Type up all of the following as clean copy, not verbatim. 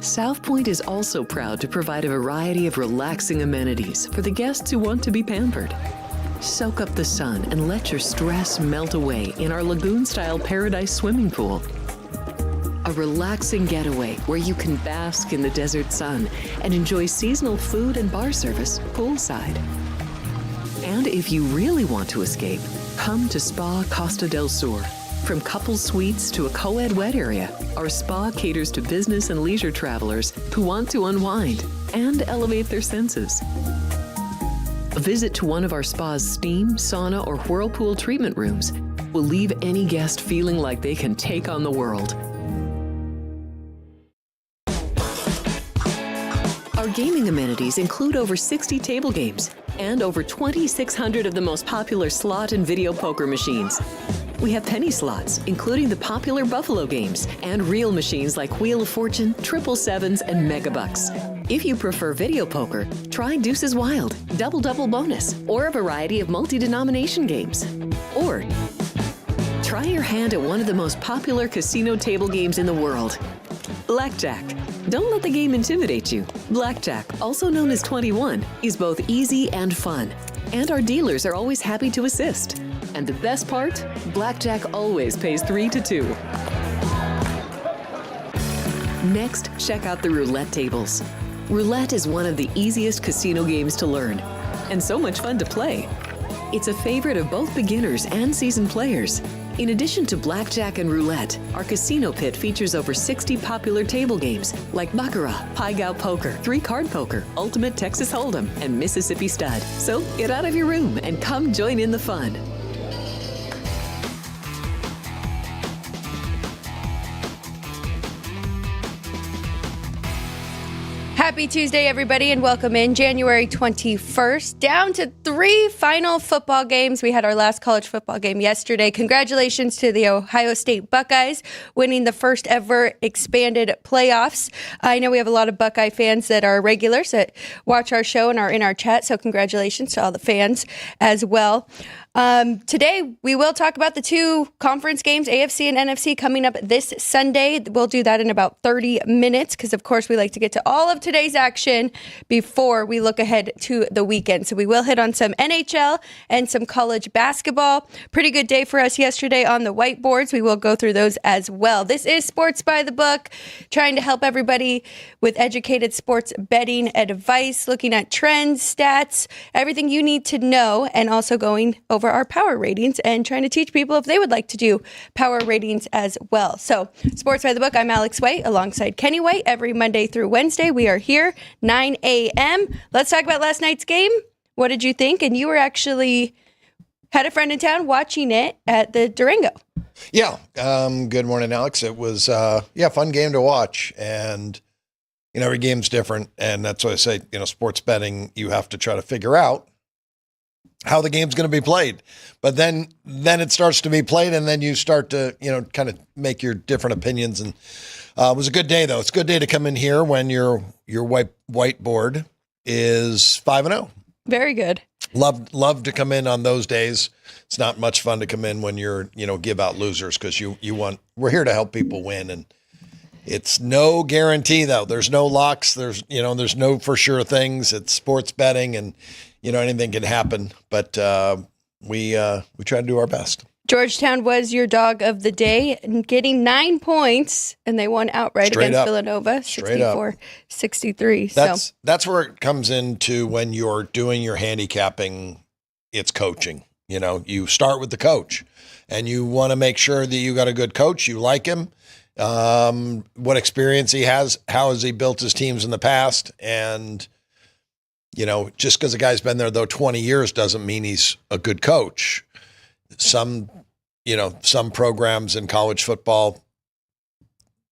South Point is also proud to provide a variety of relaxing amenities for the guests who want to be pampered. Soak up the sun and let your stress melt away in our lagoon-style paradise swimming pool. A relaxing getaway where you can bask in the desert sun and enjoy seasonal food and bar service poolside. And if you really want to escape, come to Spa Costa del Sur. From couple suites to a co-ed wet area, our spa caters to business and leisure travelers who want to unwind and elevate their senses. A visit to one of our spa's steam, sauna, or whirlpool treatment rooms will leave any guest feeling like they can take on the world. Our gaming amenities include over 60 table games and over 2,600 of the most popular slot and video poker machines. We have penny slots, including the popular Buffalo games, and real machines like Wheel of Fortune, Triple Sevens, and Megabucks. If you prefer video poker, try Deuces Wild, Double Double Bonus, or a variety of multi-denomination games. Or try your hand at one of the most popular casino table games in the world, Blackjack. Don't let the game intimidate you. Blackjack, also known as 21, is both easy and fun. And our dealers are always happy to assist. And the best part? Blackjack always pays 3 to 2. Next, check out the roulette tables. Roulette is one of the easiest casino games to learn, and so much fun to play. It's a favorite of both beginners and seasoned players. In addition to blackjack and roulette, our casino pit features over 60 popular table games like Baccarat, Pai Gow Poker, 3-Card Poker, Ultimate Texas Hold'em, and Mississippi Stud. So get out of your room and come join in the fun. Happy Tuesday, everybody, and welcome in January 21st. Down to 3 final football games. We had our last college football game yesterday. Congratulations to the Ohio State Buckeyes winning the first ever expanded playoffs. I know we have a lot of Buckeye fans that are regulars that watch our show and are in our chat, so congratulations to all the fans as well. Today, we will talk about the 2 conference games, AFC and NFC, coming up this Sunday. We'll do that in about 30 minutes because, of course, we like to get to all of today's action before we look ahead to the weekend. So we will hit on some NHL and some college basketball. Pretty good day for us yesterday on the whiteboards. We will go through those as well. This is Sports by the Book, trying to help everybody with educated sports betting advice, looking at trends, stats, everything you need to know, and also going over our power ratings and trying to teach people if they would like to do power ratings as well. So Sports by the Book, I'm Alex White alongside Kenny White every Monday through Wednesday. We are here 9 a.m. Let's talk about last night's game. What did you think? And you were actually had a friend in town watching it at the Durango. Yeah. Good morning, Alex. It was fun game to watch, and every game's different, and that's why I say sports betting, you have to try to figure out how the game's going to be played. But then it starts to be played, and then you start to, kind of make your different opinions. And it was a good day, though. It's a good day to come in here when your whiteboard is 5-0. Very good. Love to come in on those days. It's not much fun to come in when you're, give out losers, because we're here to help people win. And it's no guarantee, though. There's no locks. There's no for sure things. It's sports betting, and anything can happen, but we try to do our best. Georgetown was your dog of the day, getting 9 points, and they won outright Straight against up. Villanova, 64-63. That's where it comes into when you're doing your handicapping. It's coaching. You start with the coach, and you want to make sure that you got a good coach. You like him, what experience he has, how has he built his teams in the past, and just because a guy's been there, though, 20 years doesn't mean he's a good coach. Some programs in college football,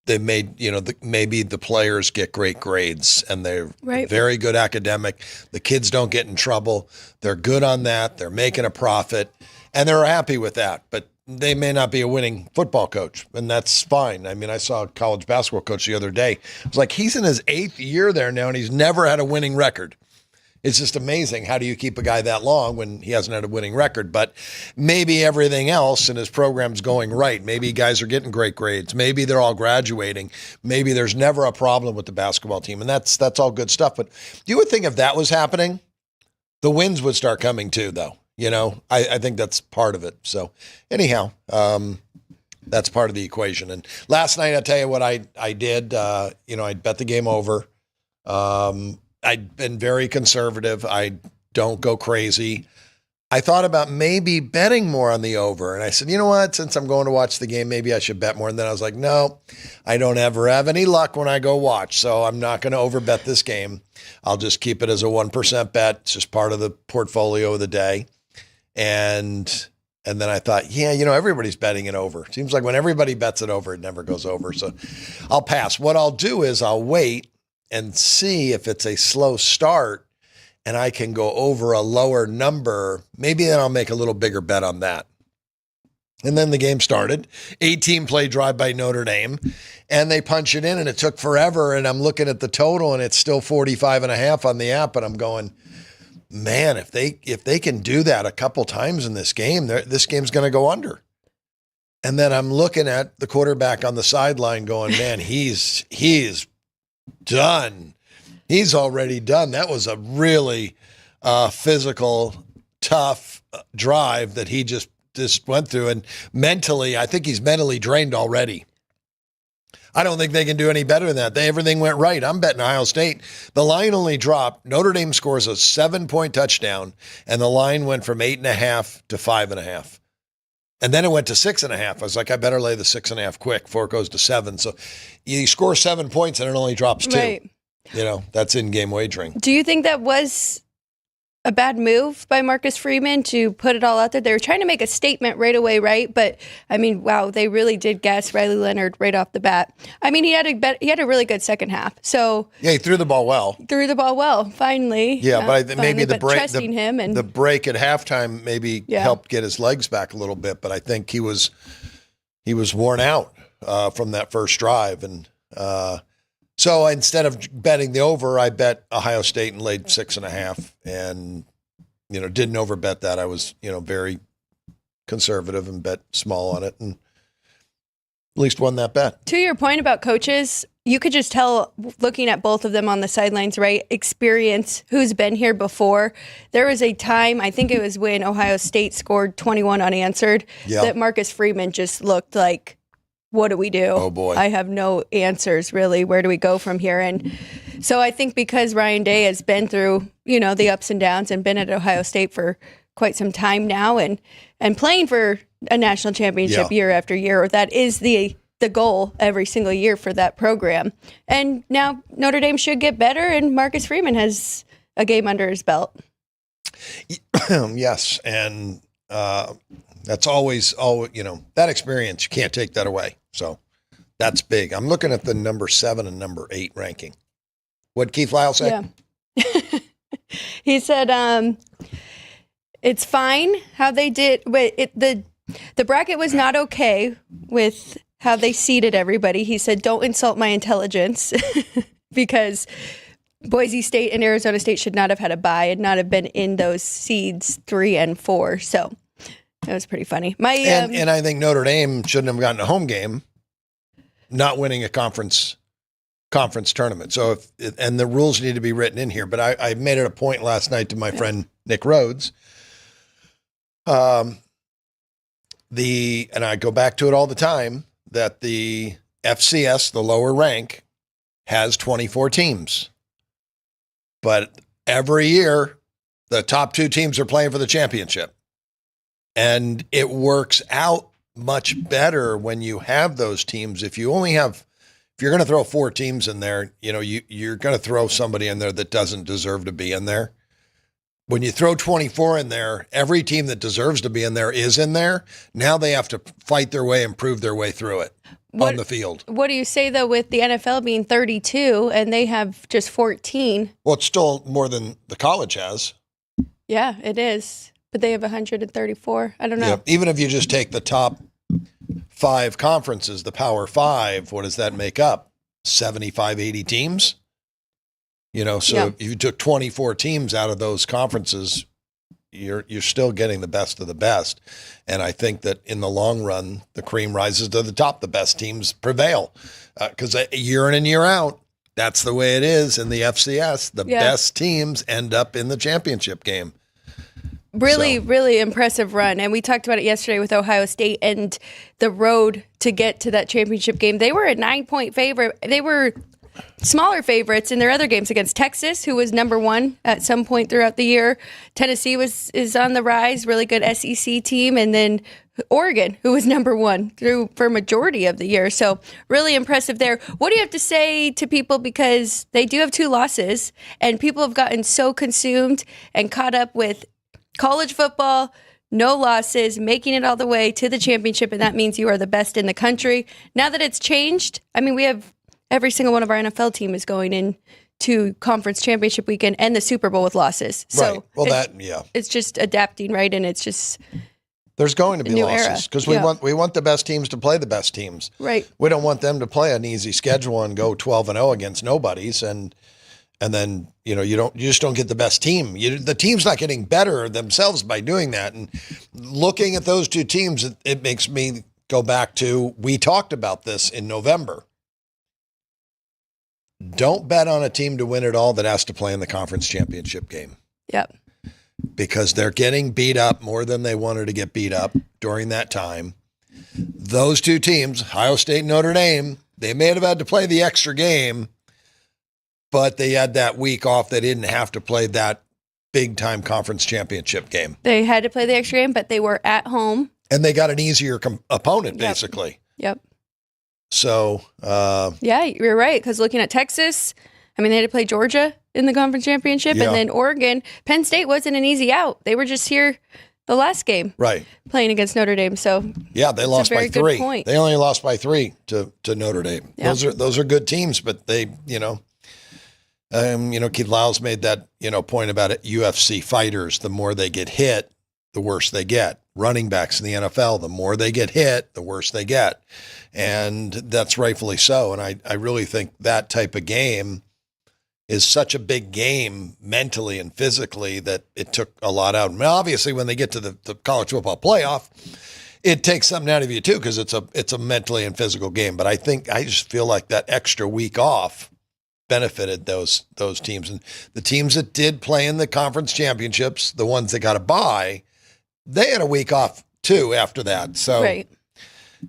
they made, maybe the players get great grades and they're very good academic. The kids don't get in trouble. They're good on that. They're making a profit, and they're happy with that. But they may not be a winning football coach, and that's fine. I mean, I saw a college basketball coach the other day. It was like, he's in his 8th year there now, and he's never had a winning record. It's just amazing. How do you keep a guy that long when he hasn't had a winning record? But maybe everything else in his program's going right. Maybe guys are getting great grades. Maybe they're all graduating. Maybe there's never a problem with the basketball team. And that's all good stuff. But you would think if that was happening, the wins would start coming too, though. I think that's part of it. So anyhow, that's part of the equation. And last night, I'll tell you what I did. I bet the game over. I'd been very conservative. I don't go crazy. I thought about maybe betting more on the over. And I said, you know what? Since I'm going to watch the game, maybe I should bet more. And then I was like, no, I don't ever have any luck when I go watch. So I'm not going to overbet this game. I'll just keep it as a 1% bet. It's just part of the portfolio of the day. And then I thought, everybody's betting it over. Seems like when everybody bets it over, it never goes over. So I'll pass. What I'll do is I'll wait and see if it's a slow start and I can go over a lower number. Maybe then I'll make a little bigger bet on that. And then the game started. 18-play drive by Notre Dame, and they punch it in, and it took forever. And I'm looking at the total, and it's still 45.5 on the app, and I'm going, man, if they can do that a couple times in this game, this game's going to go under. And then I'm looking at the quarterback on the sideline going, man, he's done. He's already done. That was a really physical, tough drive that he just went through. And mentally, I think he's mentally drained already. I don't think they can do any better than that. Everything went right. I'm betting Ohio State. The line only dropped. Notre Dame scores a 7-point touchdown, and the line went from 8.5 to 5.5. And then it went to 6.5. I was like, I better lay the 6.5 quick before it goes to 7. So you score 7 points and it only drops 2. Right. That's in-game wagering. Do you think that was a bad move by Marcus Freeman to put it all out there? They were trying to make a statement right away, right? But I mean, wow, they really did gas Riley Leonard right off the bat. I mean, he had a really good second half. So yeah, he threw the ball well. Finally. Yeah, but maybe the break, trusting him and the break at halftime maybe helped get his legs back a little bit. But I think he was worn out from that first drive, and so instead of betting the over, I bet Ohio State and laid 6.5, and didn't overbet that. I was very conservative and bet small on it, and at least won that bet. To your point about coaches, you could just tell looking at both of them on the sidelines, right? Experience, who's been here before. There was a time, I think it was when Ohio State scored 21 unanswered, that Marcus Freeman just looked like, what do we do? Oh, boy. I have no answers, really. Where do we go from here? And so I think because Ryan Day has been through, the ups and downs and been at Ohio State for quite some time now and playing for a national championship year after year, that is the goal every single year for that program. And now Notre Dame should get better, and Marcus Freeman has a game under his belt. Yes, and that's always that experience, you can't take that away. So that's big. I'm looking at the number 7 and number 8 ranking. What'd Keith Lyle say? Yeah. He said it's fine how they did, but the bracket was not okay with how they seeded everybody. He said, don't insult my intelligence because Boise State and Arizona State should not have had a bye and not have been in those seeds 3 and 4. So that was pretty funny. And I think Notre Dame shouldn't have gotten a home game, not winning a conference tournament. So and the rules need to be written in here. But I made it a point last night to my friend Nick Rhodes. And I go back to it all the time that the FCS, the lower rank, has 24 teams. But every year, the top 2 teams are playing for the championship. And it works out much better when you have those teams. If you're going to throw 4 teams in there, you're going to throw somebody in there that doesn't deserve to be in there. When you throw 24 in there, every team that deserves to be in there is in there. Now they have to fight their way and prove their way through it on the field. What do you say, though, with the NFL being 32 and they have just 14? Well, it's still more than the college has. Yeah, it is. But they have 134. I don't know. Yeah, even if you just take the top 5 conferences, the Power 5, what does that make up? 75, 80 teams? So if you took 24 teams out of those conferences, you're still getting the best of the best. And I think that in the long run, the cream rises to the top. The best teams prevail because year in and year out, that's the way it is in the FCS. The best teams end up in the championship game. Really impressive run. And we talked about it yesterday with Ohio State and the road to get to that championship game. They were a 9-point favorite. They were smaller favorites in their other games against Texas, who was number one at some point throughout the year. Tennessee is on the rise, really good SEC team. And then Oregon, who was number one for majority of the year. So really impressive there. What do you have to say to people? Because they do have 2 losses and people have gotten so consumed and caught up with college football, no losses, making it all the way to the championship, and that means you are the best in the country. Now that it's changed, I mean, we have every single one of our NFL team is going into conference championship weekend and the Super Bowl with losses. So right. It's just adapting, right? And it's just there's going to be losses because we want the best teams to play the best teams. Right. We don't want them to play an easy schedule and go 12-0 against nobodies and then, you just don't get the best team. The team's not getting better themselves by doing that. And looking at those 2 teams, it makes me go back to, we talked about this in November. Don't bet on a team to win it all that has to play in the conference championship game. Yep. Because they're getting beat up more than they wanted to get beat up during that time. Those 2 teams, Ohio State and Notre Dame, they may have had to play the extra game, but they had that week off. They didn't have to play that big-time conference championship game. They had to play the extra game, but they were at home. And they got an easier opponent, basically. Yep. So, yeah, you're right. Because looking at Texas, I mean, they had to play Georgia in the conference championship. And then Oregon, Penn State wasn't an easy out. They were just here the last game. Right. Playing against Notre Dame. So, yeah, they lost by 3. Point. They only lost by 3 to Notre Dame. Yeah. Those are good teams, but they, Keith Lyles made that, point about it. UFC fighters, the more they get hit, the worse they get. Running backs in the NFL, the more they get hit, the worse they get. And that's rightfully so. And I really think that type of game is such a big game mentally and physically that it took a lot out. I mean, obviously, when they get to the college football playoff, it takes something out of you too, because it's a mentally and physical game. But I just feel like that extra week off benefited those teams. And the teams that did play in the conference championships, the ones that got a bye, they had a week off too after that. So, right.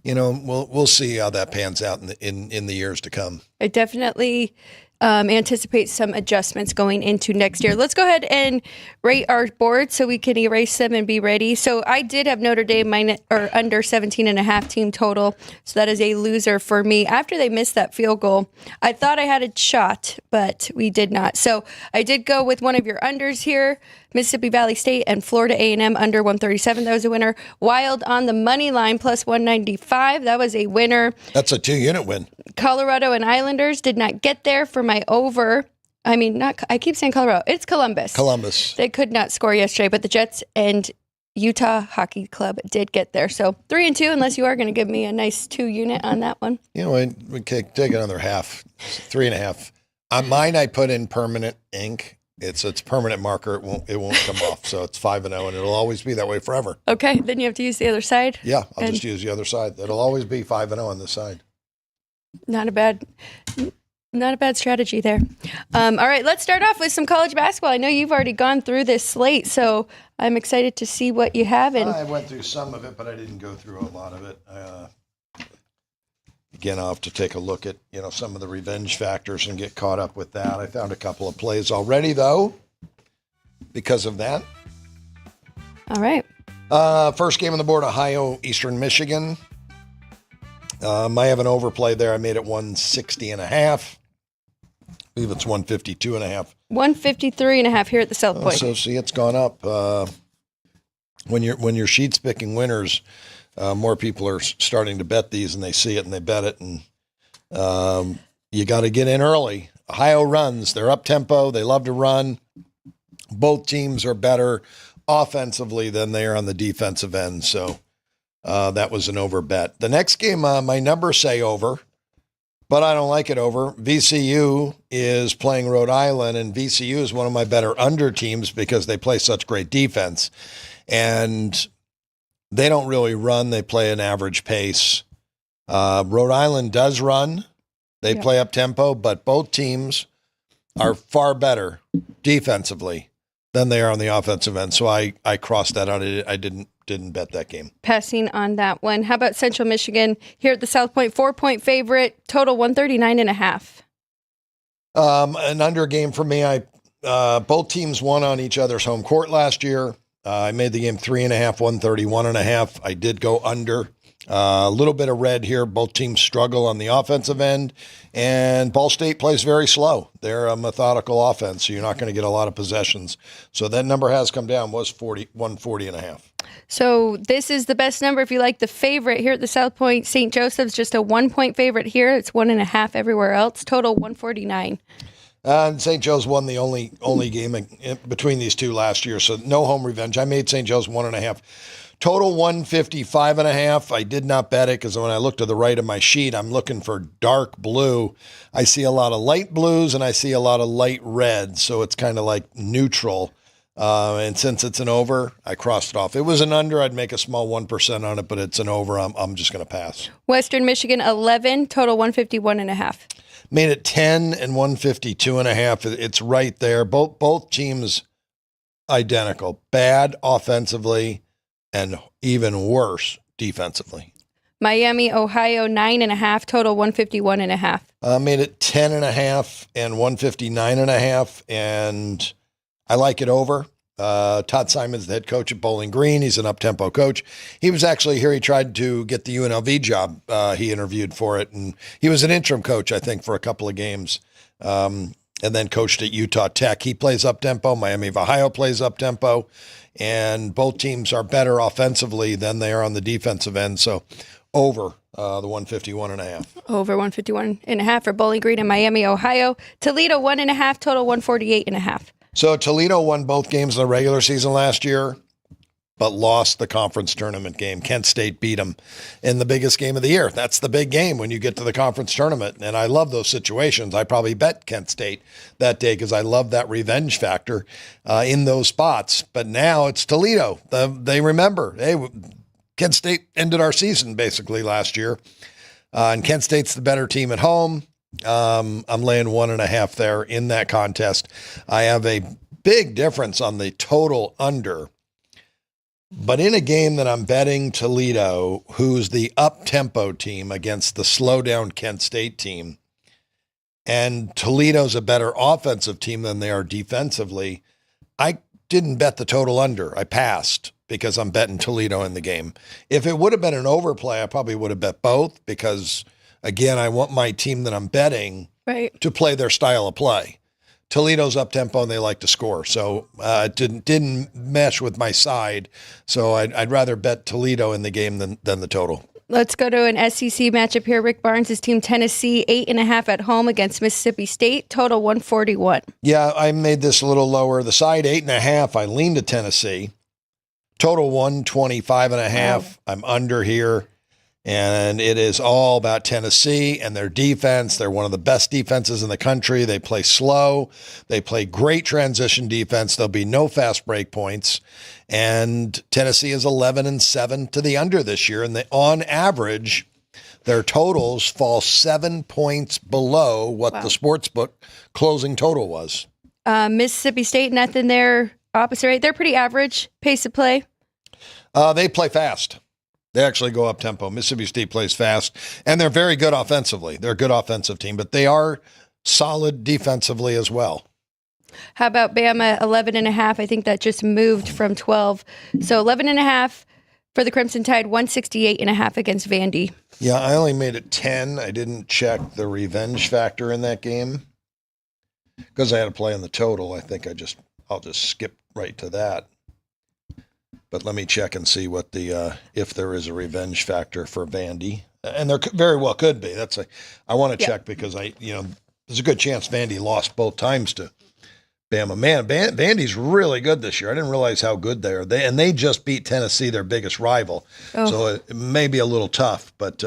We'll see how that pans out in the years to come. I definitely anticipate some adjustments going into next year. Let's go ahead and rate our board so we can erase them and be ready. So I did have Notre Dame under 17.5 team total. So that is a loser for me. After they missed that field goal, I thought I had a shot, but we did not. So I did go with one of your unders here. Mississippi Valley State and Florida A&M under 137. That was a winner. Wild on the money line plus 195. That was a winner. That's a 2-unit win. Colorado and Islanders did not get there for my over. I mean, I keep saying Colorado. It's Columbus. They could not score yesterday, but the Jets and Utah Hockey Club did get there. So 3-2, unless you are going to give me a nice 2-unit on that one. We take another half, 3.5. On mine, I put in permanent ink. It's permanent marker. It won't come off. So it's 5-0, and it'll always be that way forever. Okay, then you have to use the other side. Yeah, I'll just use the other side. It'll always be 5-0 on this side. Not a bad strategy there. All right, let's start off with some college basketball. I know you've already gone through this slate, so I'm excited to see what you have. I went through some of it, but I didn't go through a lot of it. Again, I'll have to take a look at some of the revenge factors and get caught up with that. I found a couple of plays already, though, because of that. All right. First game on the board, Ohio, Eastern Michigan. I have an overplay there. I made it 160.5. I believe it's 152.5. 153.5 here at the South Point. So see, it's gone up. When you're sheets picking winners, more people are starting to bet these, and they see it and they bet it, and you got to get in early. Ohio runs. They're up tempo. They love to run. Both teams are better offensively than they are on the defensive end. So that was an over bet. The next game, my numbers say over. but I don't like it over. VCU is playing Rhode Island, and VCU is one of my better under teams because they play such great defense. And they don't really run. They play an average pace. Rhode Island does run. They play up tempo, but both teams are far better defensively than they are on the offensive end. So I crossed that out. I didn't bet that game. Passing on that one. How about Central Michigan here at the South Point? 4-point favorite, total 139.5. An under game for me. Both teams won on each other's home court last year. I made the game 3.5, 131.5. I did go under. A little bit of red here. Both teams struggle on the offensive end, and Ball State plays very slow. They're a methodical offense, so you're not going to get a lot of possessions. So that number has come down, was 140.5. So this is the best number if you like the favorite here at the South Point. St. Joseph's just a 1-point favorite here. It's 1.5 everywhere else. Total 149. And St. Joe's won the only game in between these two last year, so no home revenge. I made St. Joe's 1.5. Total 155.5. I did not bet it because when I look to the right of my sheet, I'm looking for dark blue. I see a lot of light blues and I see a lot of light red, so it's kind of like neutral. And since it's an over, I crossed it off. It was an under, I'd make a small 1% on it, but it's an over. I'm just going to pass. Western Michigan 11, total 151.5. Made it 10 and 152.5. It's right there. Both teams identical. Bad offensively and even worse defensively. Miami, Ohio 9.5, total 151.5. Made it 10.5 and 159.5, and I like it over. Todd Simon's the head coach at Bowling Green. He's an up-tempo coach. He was actually here. He tried to get the UNLV job. He interviewed for it, and he was an interim coach, I think, for a couple of games, and then coached at Utah Tech. He plays up-tempo. Miami of Ohio plays up-tempo, and both teams are better offensively than they are on the defensive end. So over the 151.5. Over 151.5 for Bowling Green and Miami, Ohio. Toledo 1.5, total 148.5. So Toledo won both games in the regular season last year, but lost the conference tournament game. Kent State beat them in the biggest game of the year. That's the big game when you get to the conference tournament. And I love those situations. I probably bet Kent State that day because I love that revenge factor in those spots. But now it's Toledo. They remember, hey, Kent State ended our season basically last year. And Kent State's the better team at home. I'm laying 1.5 there in that contest. I have a big difference on the total under, but in a game that I'm betting Toledo, who's the up-tempo team against the slow-down Kent State team, and Toledo's a better offensive team than they are defensively, I didn't bet the total under. I passed because I'm betting Toledo in the game. If it would have been an overplay, I probably would have bet both because, again, I want my team that I'm betting to play their style of play. Toledo's up-tempo, and they like to score. So it didn't mesh with my side. So I'd rather bet Toledo in the game than the total. Let's go to an SEC matchup here. Rick Barnes' team, Tennessee, 8.5 at home against Mississippi State, total 141. Yeah, I made this a little lower. The side 8.5, I leaned to Tennessee. Total 125.5. Wow. I'm under here. And it is all about Tennessee and their defense. They're one of the best defenses in the country. They play slow. They play great transition defense. There'll be no fast break points. And Tennessee is 11-7 to the under this year. And on average, their totals fall 7 points below what the sportsbook closing total was. Mississippi State, nothing there opposite, right? They're pretty average pace of play. They play fast. They actually go up tempo. Mississippi State plays fast, and they're very good offensively. They're a good offensive team, but they are solid defensively as well. How about Bama, 11.5? I think that just moved from 12. So 11.5 for the Crimson Tide, 168.5 against Vandy. Yeah, I only made it 10. I didn't check the revenge factor in that game because I had to play on the total. I think I'll just skip right to that. But let me check and see what if there is a revenge factor for Vandy, and there very well could be. I want to check because there's a good chance Vandy lost both times to Bama. Man, Vandy's really good this year. I didn't realize how good they are. They just beat Tennessee, their biggest rival. So it may be a little tough, but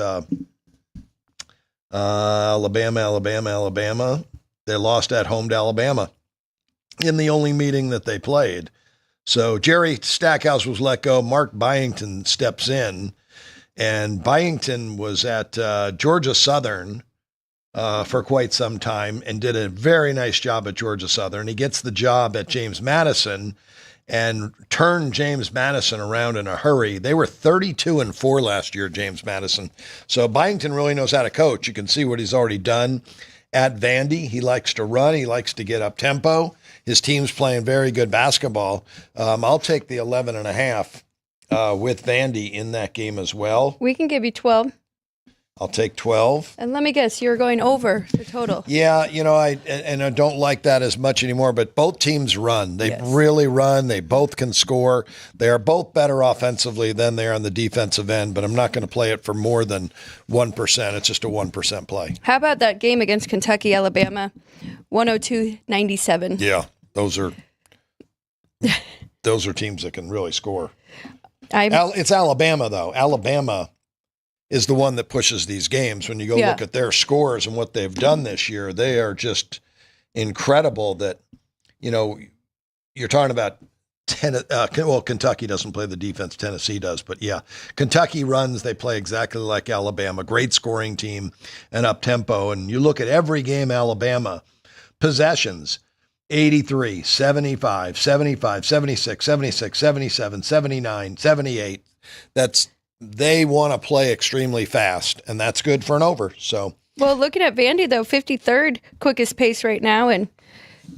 Alabama. They lost at home to Alabama in the only meeting that they played. So Jerry Stackhouse was let go. Mark Byington steps in, and Byington was at Georgia Southern for quite some time and did a very nice job at Georgia Southern. He gets the job at James Madison and turned James Madison around in a hurry. They were 32-4 last year, James Madison. So Byington really knows how to coach. You can see what he's already done at Vandy. He likes to run. He likes to get up tempo. His team's playing very good basketball. I'll take the 11.5 with Vandy in that game as well. We can give you 12. I'll take 12. And let me guess, you're going over the total. Yeah, I don't like that as much anymore, but both teams run. They really run. They both can score. They are both better offensively than they are on the defensive end, but I'm not going to play it for more than 1%. It's just a 1% play. How about that game against Kentucky, Alabama? 102-97. Yeah, those are teams that can really score. It's Alabama, though. Alabama is the one that pushes these games. When you go look at their scores and what they've done this year, they are just incredible that, you're talking about Kentucky doesn't play the defense Tennessee does, but yeah, Kentucky runs. They play exactly like Alabama, great scoring team and up tempo. And you look at every game, Alabama possessions, 83, 75, 75, 76, 76, 77, 79, 78. They want to play extremely fast, and that's good for an over. So, well, looking at Vandy, though, 53rd quickest pace right now, and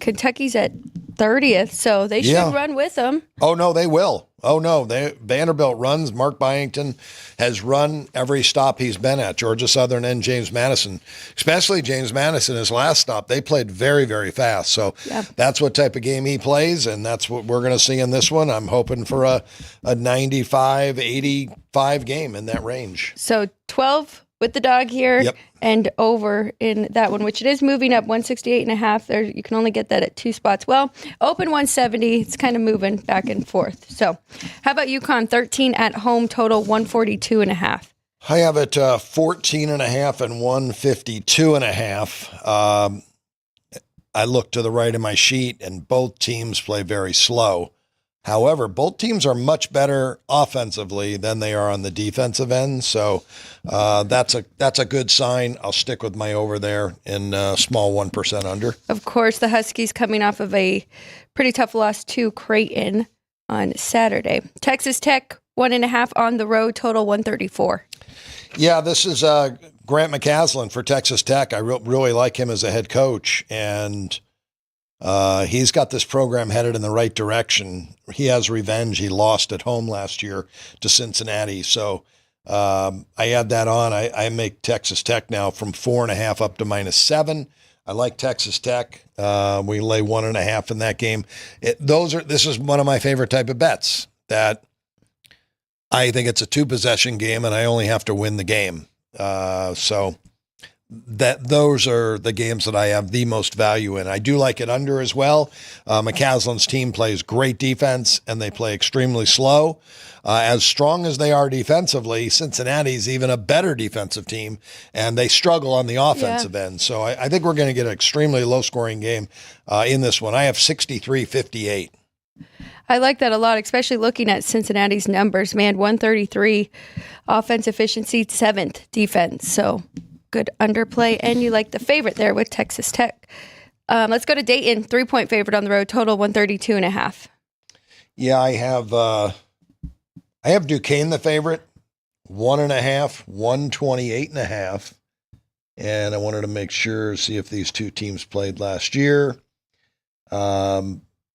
Kentucky's at 30th, so they should run with them. Oh, no, they will. Oh, no, Vanderbilt runs. Mark Byington has run every stop he's been at, Georgia Southern and James Madison, especially James Madison, his last stop. They played very, very fast. So that's what type of game he plays, and that's what we're going to see in this one. I'm hoping for a 95, 85 game in that range. So 12 with the dog here and over in that one, which it is moving up 168.5. There, you can only get that at 2 spots. Well, open 170. It's kind of moving back and forth. So how about UConn 13 at home, total 142.5? I have it 14.5 and 152.5. I look to the right of my sheet, and both teams play very slow. However, both teams are much better offensively than they are on the defensive end. So that's a good sign. I'll stick with my over there in small 1% under. Of course, the Huskies coming off of a pretty tough loss to Creighton on Saturday. Texas Tech 1.5 on the road, total 134. Yeah, this is Grant McCaslin for Texas Tech. I really like him as a head coach, and he's got this program headed in the right direction. He has revenge. He lost at home last year to Cincinnati. So I add that on. I make Texas Tech now from 4.5 up to -7. I like Texas Tech. We lay 1.5 in that game. This is one of my favorite type of bets, that I think it's a 2-possession game and I only have to win the game. So those are the games that I have the most value in. I do like it under as well. McCaslin's team plays great defense, and they play extremely slow. As strong as they are defensively, Cincinnati's even a better defensive team, and they struggle on the offensive end. So I think we're going to get an extremely low-scoring game in this one. I have 63-58. I like that a lot, especially looking at Cincinnati's numbers. Man, 133 offense efficiency, 7th defense. So good underplay, and you like the favorite there with Texas Tech. Let's go to Dayton, 3-point favorite on the road, total 132.5. Yeah, I have Duquesne the favorite, 1.5, 128.5, and I wanted to make sure, see if these two teams played last year.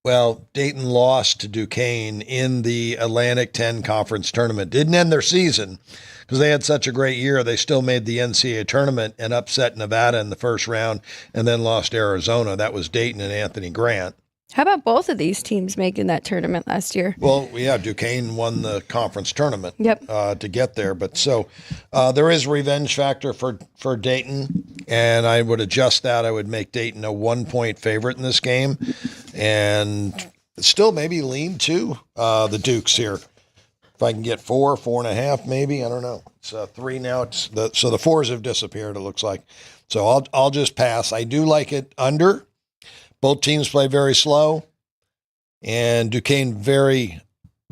Well, Dayton lost to Duquesne in the Atlantic 10 Conference Tournament. Didn't end their season because they had such a great year. They still made the NCAA tournament and upset Nevada in the first round and then lost Arizona. That was Dayton and Anthony Grant. How about both of these teams making that tournament last year? Well, yeah, Duquesne won the conference tournament to get there. But so there is a revenge factor for Dayton, and I would adjust that. I would make Dayton a 1-point favorite in this game, and still maybe lean to the Dukes here. If I can get 4.5, maybe, I don't know. It's 3 now. So the 4s have disappeared, it looks like. So I'll just pass. I do like it under. Both teams play very slow, and Duquesne very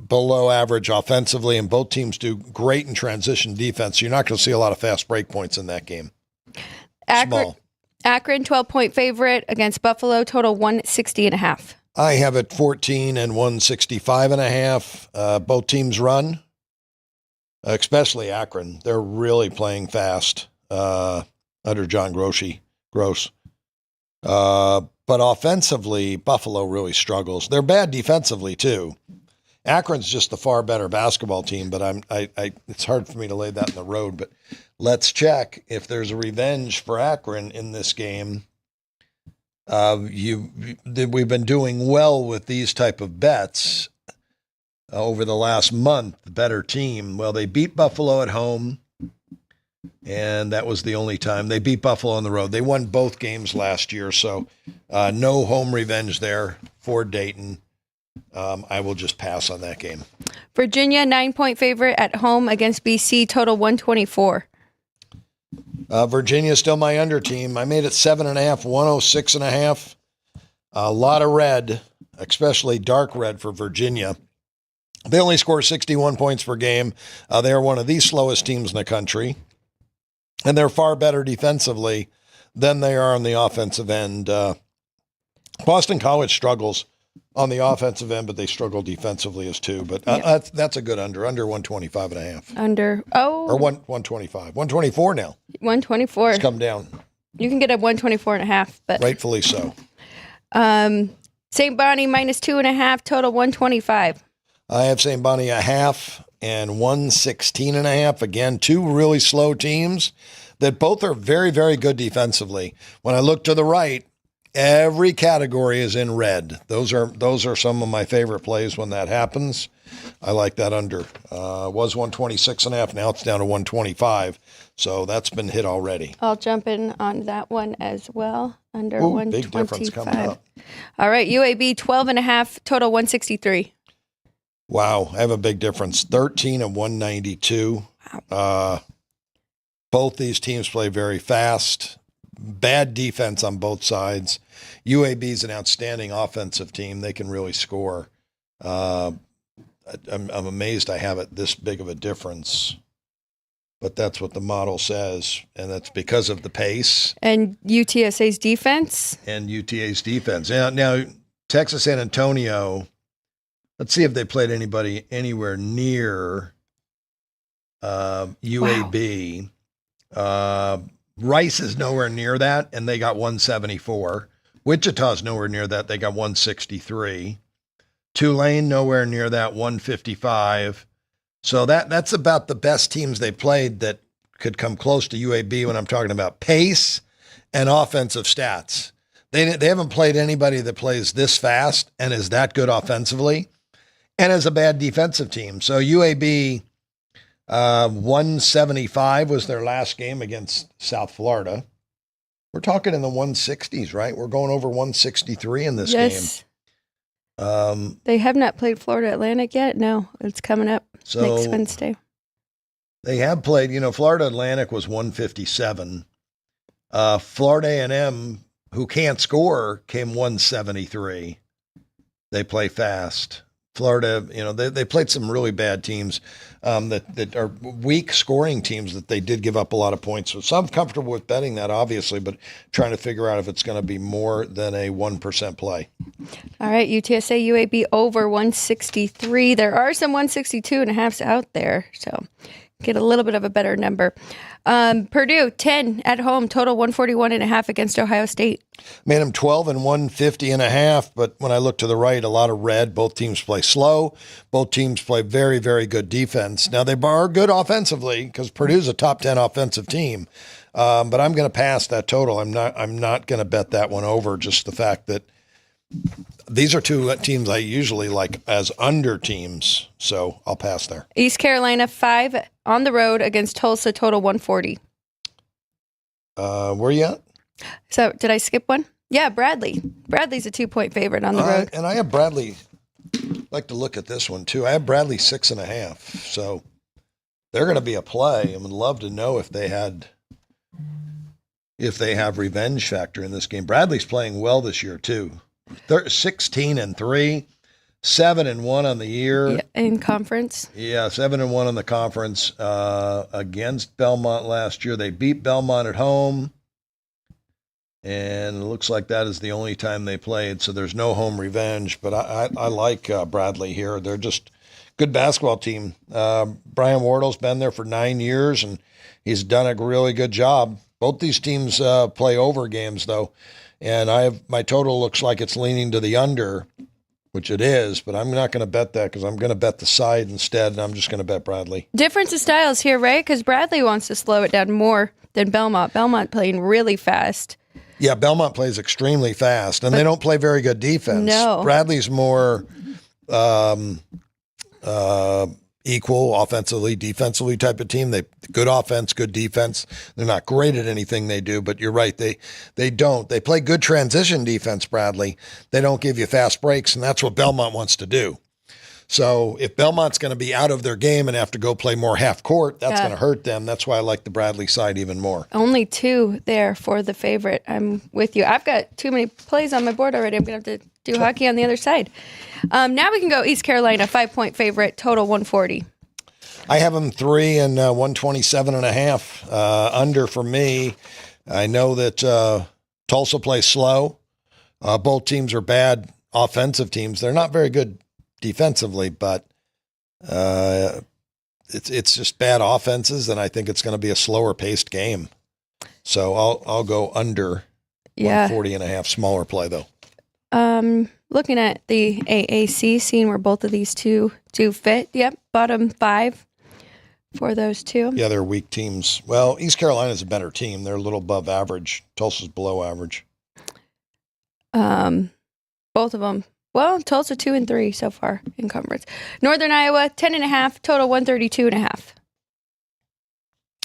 below average offensively, and both teams do great in transition defense. You're not going to see a lot of fast break points in that game. Small. Akron, 12-point favorite against Buffalo, total 160.5. I have it 14 and 165.5. Both teams run, especially Akron. They're really playing fast under John Gross. But offensively, Buffalo really struggles. They're bad defensively too. Akron's just the far better basketball team, but it's hard for me to lay that in the road. But let's check if there's a revenge for Akron in this game. We've been doing well with these type of bets over the last month. The better team. Well, they beat Buffalo at home, and that was the only time. They beat Buffalo on the road. They won both games last year, so no home revenge there for Dayton. I will just pass on that game. Virginia, 9-point favorite at home against BC, total 124. Virginia is still my under team. I made it 7.5, 106.5. A lot of red, especially dark red for Virginia. They only score 61 points per game. They are one of the slowest teams in the country, and they're far better defensively than they are on the offensive end. Boston College struggles on the offensive end, but they struggle defensively as too. But that's a good under 125.5. Under, or 125, 124 now. 124. It's come down. You can get a 124.5, but rightfully so. St. Bonnie minus 2.5, total 125. I have St. Bonnie 0.5 and 116.5. Again, two really slow teams that both are very, very good defensively. When I look to the right, every category is in red. Those are some of my favorite plays when that happens. I like that under. Was 126.5. Now it's down to 125. So that's been hit already. I'll jump in on that one as well. Under 125. Big difference coming up. All right, UAB 12.5, total 163. Wow, I have a big difference. 13 and 192. Wow. Both these teams play very fast. Bad defense on both sides. UAB is an outstanding offensive team. They can really score. I'm amazed I have it this big of a difference, but that's what the model says, and that's because of the pace. And UTSA's defense. Yeah, now, Texas San Antonio, let's see if they played anybody anywhere near UAB. Wow. Rice is nowhere near that, and they got 174. Wichita's nowhere near that. They got 163. Tulane nowhere near that, 155. So that's about the best teams they played that could come close to UAB when I'm talking about pace and offensive stats. They haven't played anybody that plays this fast and is that good offensively and is a bad defensive team. So UAB 175 was their last game against South Florida. We're talking in the 160s, right? We're going over 163 in this game. They have not played Florida Atlantic yet. No, it's coming up next Wednesday. They have played, Florida Atlantic was 157. Florida A&M, who can't score, came 173. They play fast. Florida, they played some really bad teams that are weak scoring teams that they did give up a lot of points. So I'm comfortable with betting that, obviously, but trying to figure out if it's going to be more than a 1% play. All right, UTSA UAB over 163. There are some 162.5s out there, so get a little bit of a better number. Purdue 10 at home, total 141.5 against Ohio State. Made them 12 and 150.5, but when I look to the right, a lot of red. Both teams play slow. Both teams play very, very good defense. Now, they are good offensively because Purdue's a top 10 offensive team, but I'm going to pass that total. I'm not going to bet that one over, just the fact that these are two teams I usually like as under teams, so I'll pass there. East Carolina 5 on the road against Tulsa, total 140. Where you at? So did I skip one? Yeah, Bradley. Bradley's a 2-point favorite on the road. And I have Bradley like to look at this one too. I have Bradley 6.5, so they're going to be a play. I would love to know if they have revenge factor in this game. Bradley's playing well this year too. 16-3, 7-1 on the year. Yeah, in conference. Yeah, 7-1 on the conference against Belmont last year. They beat Belmont at home, and it looks like that is the only time they played. So there's no home revenge. But I like Bradley here. They're just good basketball team. Brian Wardle's been there for 9 years, and he's done a really good job. Both these teams play over games though, and my total looks like it's leaning to the under, which it is, but I'm not going to bet that because I'm going to bet the side instead, and I'm just going to bet Bradley. Difference of styles here, right? Because Bradley wants to slow it down more than Belmont. Belmont playing really fast. Yeah, Belmont plays extremely fast, and they don't play very good defense. No. Bradley's more equal offensively, defensively type of team. They good offense, good defense. They're not great at anything they do, but you're right. They don't. They play good transition defense, Bradley. They don't give you fast breaks, and that's what Belmont wants to do. So if Belmont's going to be out of their game and have to go play more half court, that's going to hurt them. That's why I like the Bradley side even more. Only 2 there for the favorite. I'm with you. I've got too many plays on my board already. I'm going to have to do hockey on the other side. Now we can go East Carolina, 5-point favorite, total 140. I have them 3 and 127.5 under for me. I know that Tulsa plays slow. Both teams are bad offensive teams. They're not very good defensively, but it's just bad offenses, and I think it's going to be a slower paced game. So I'll go under 140.5. Smaller play though. Looking at the AAC, seeing where both of these two do fit. Yep, bottom 5 for those two. Yeah, they're weak teams. Well, East Carolina's a better team. They're a little above average. Tulsa's below average. Both of them. Well, Tulsa 2 and 3 so far in conference. Northern Iowa, 10.5, total 132.5.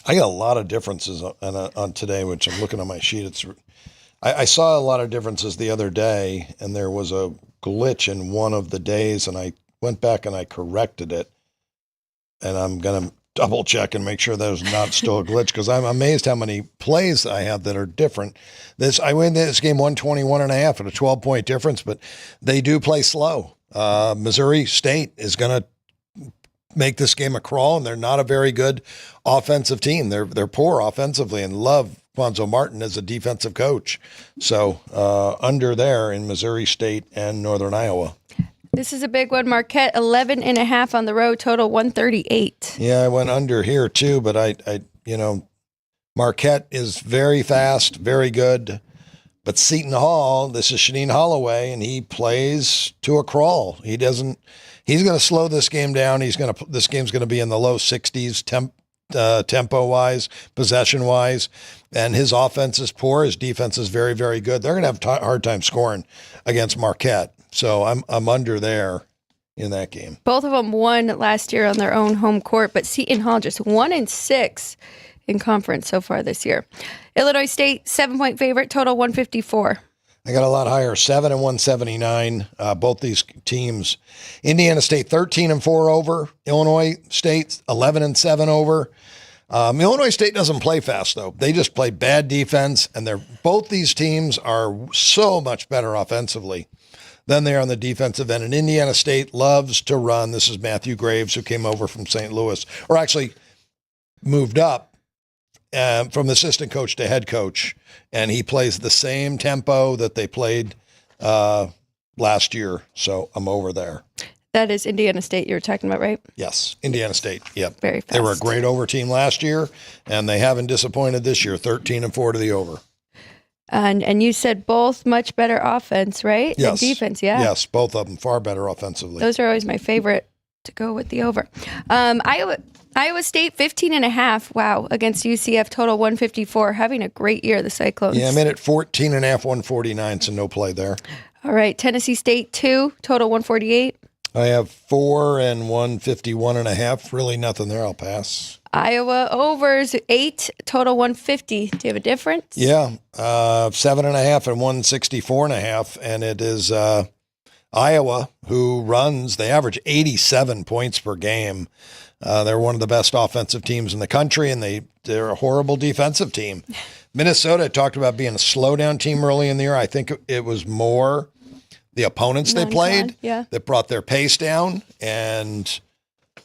I got a lot of differences on today, which I'm looking on my sheet. I saw a lot of differences the other day, and there was a glitch in one of the days, and I went back and I corrected it. And I'm going to double check and make sure there's not still a glitch, because I'm amazed how many plays I have that are different. I win this game 121.5 at a 12-point difference, but they do play slow. Missouri State is going to make this game a crawl, and they're not a very good offensive team. They're poor offensively, and love Quanzo Martin as a defensive coach. So under there in Missouri State and Northern Iowa. This is a big one. Marquette, 11.5 on the road, total 138. Yeah, I went under here too, but I Marquette is very fast, very good. But Seton Hall, this is Shaheen Holloway, and he plays to a crawl. He's going to slow this game down. This game's going to be in the low 60s tempo-wise, possession-wise, and his offense is poor. His defense is very, very good. They're going to have a hard time scoring against Marquette. So I'm under there in that game. Both of them won last year on their own home court, but Seton Hall just 1-6 in conference so far this year. Illinois State, 7-point favorite, total 154. I got a lot higher, 7 and 179. Both these teams. Indiana State 13-4 over. Illinois State 11-7 over. Illinois State doesn't play fast though. They just play bad defense, and both these teams are so much better offensively than they are on the defensive end. And Indiana State loves to run. This is Matthew Graves, who came over from St. Louis, or actually moved up from assistant coach to head coach, and he plays the same tempo that they played last year. So I'm over there. That is Indiana State you were talking about, right? Yes, Indiana State. Yep. Very fast. They were a great over team last year, and they haven't disappointed this year, 13-4 to the over. And you said both much better offense, right? Yes. And defense, yeah. Yes, both of them far better offensively. Those are always my favorite to go with the over. Iowa State, 15.5, wow, against UCF, total 154. Having a great year, the Cyclones. Yeah, I'm in at 14.5, 149, so no play there. All right, Tennessee State, 2, total 148. I have 4 and 151.5. Really nothing there. I'll pass. Iowa overs 8, total 150. Do you have a difference? Yeah, 7.5 and 164.5, and it is Iowa, who runs, they average 87 points per game. They're one of the best offensive teams in the country, and they're a horrible defensive team. Minnesota talked about being a slowdown team early in the year. I think it was more the opponents they played that brought their pace down. And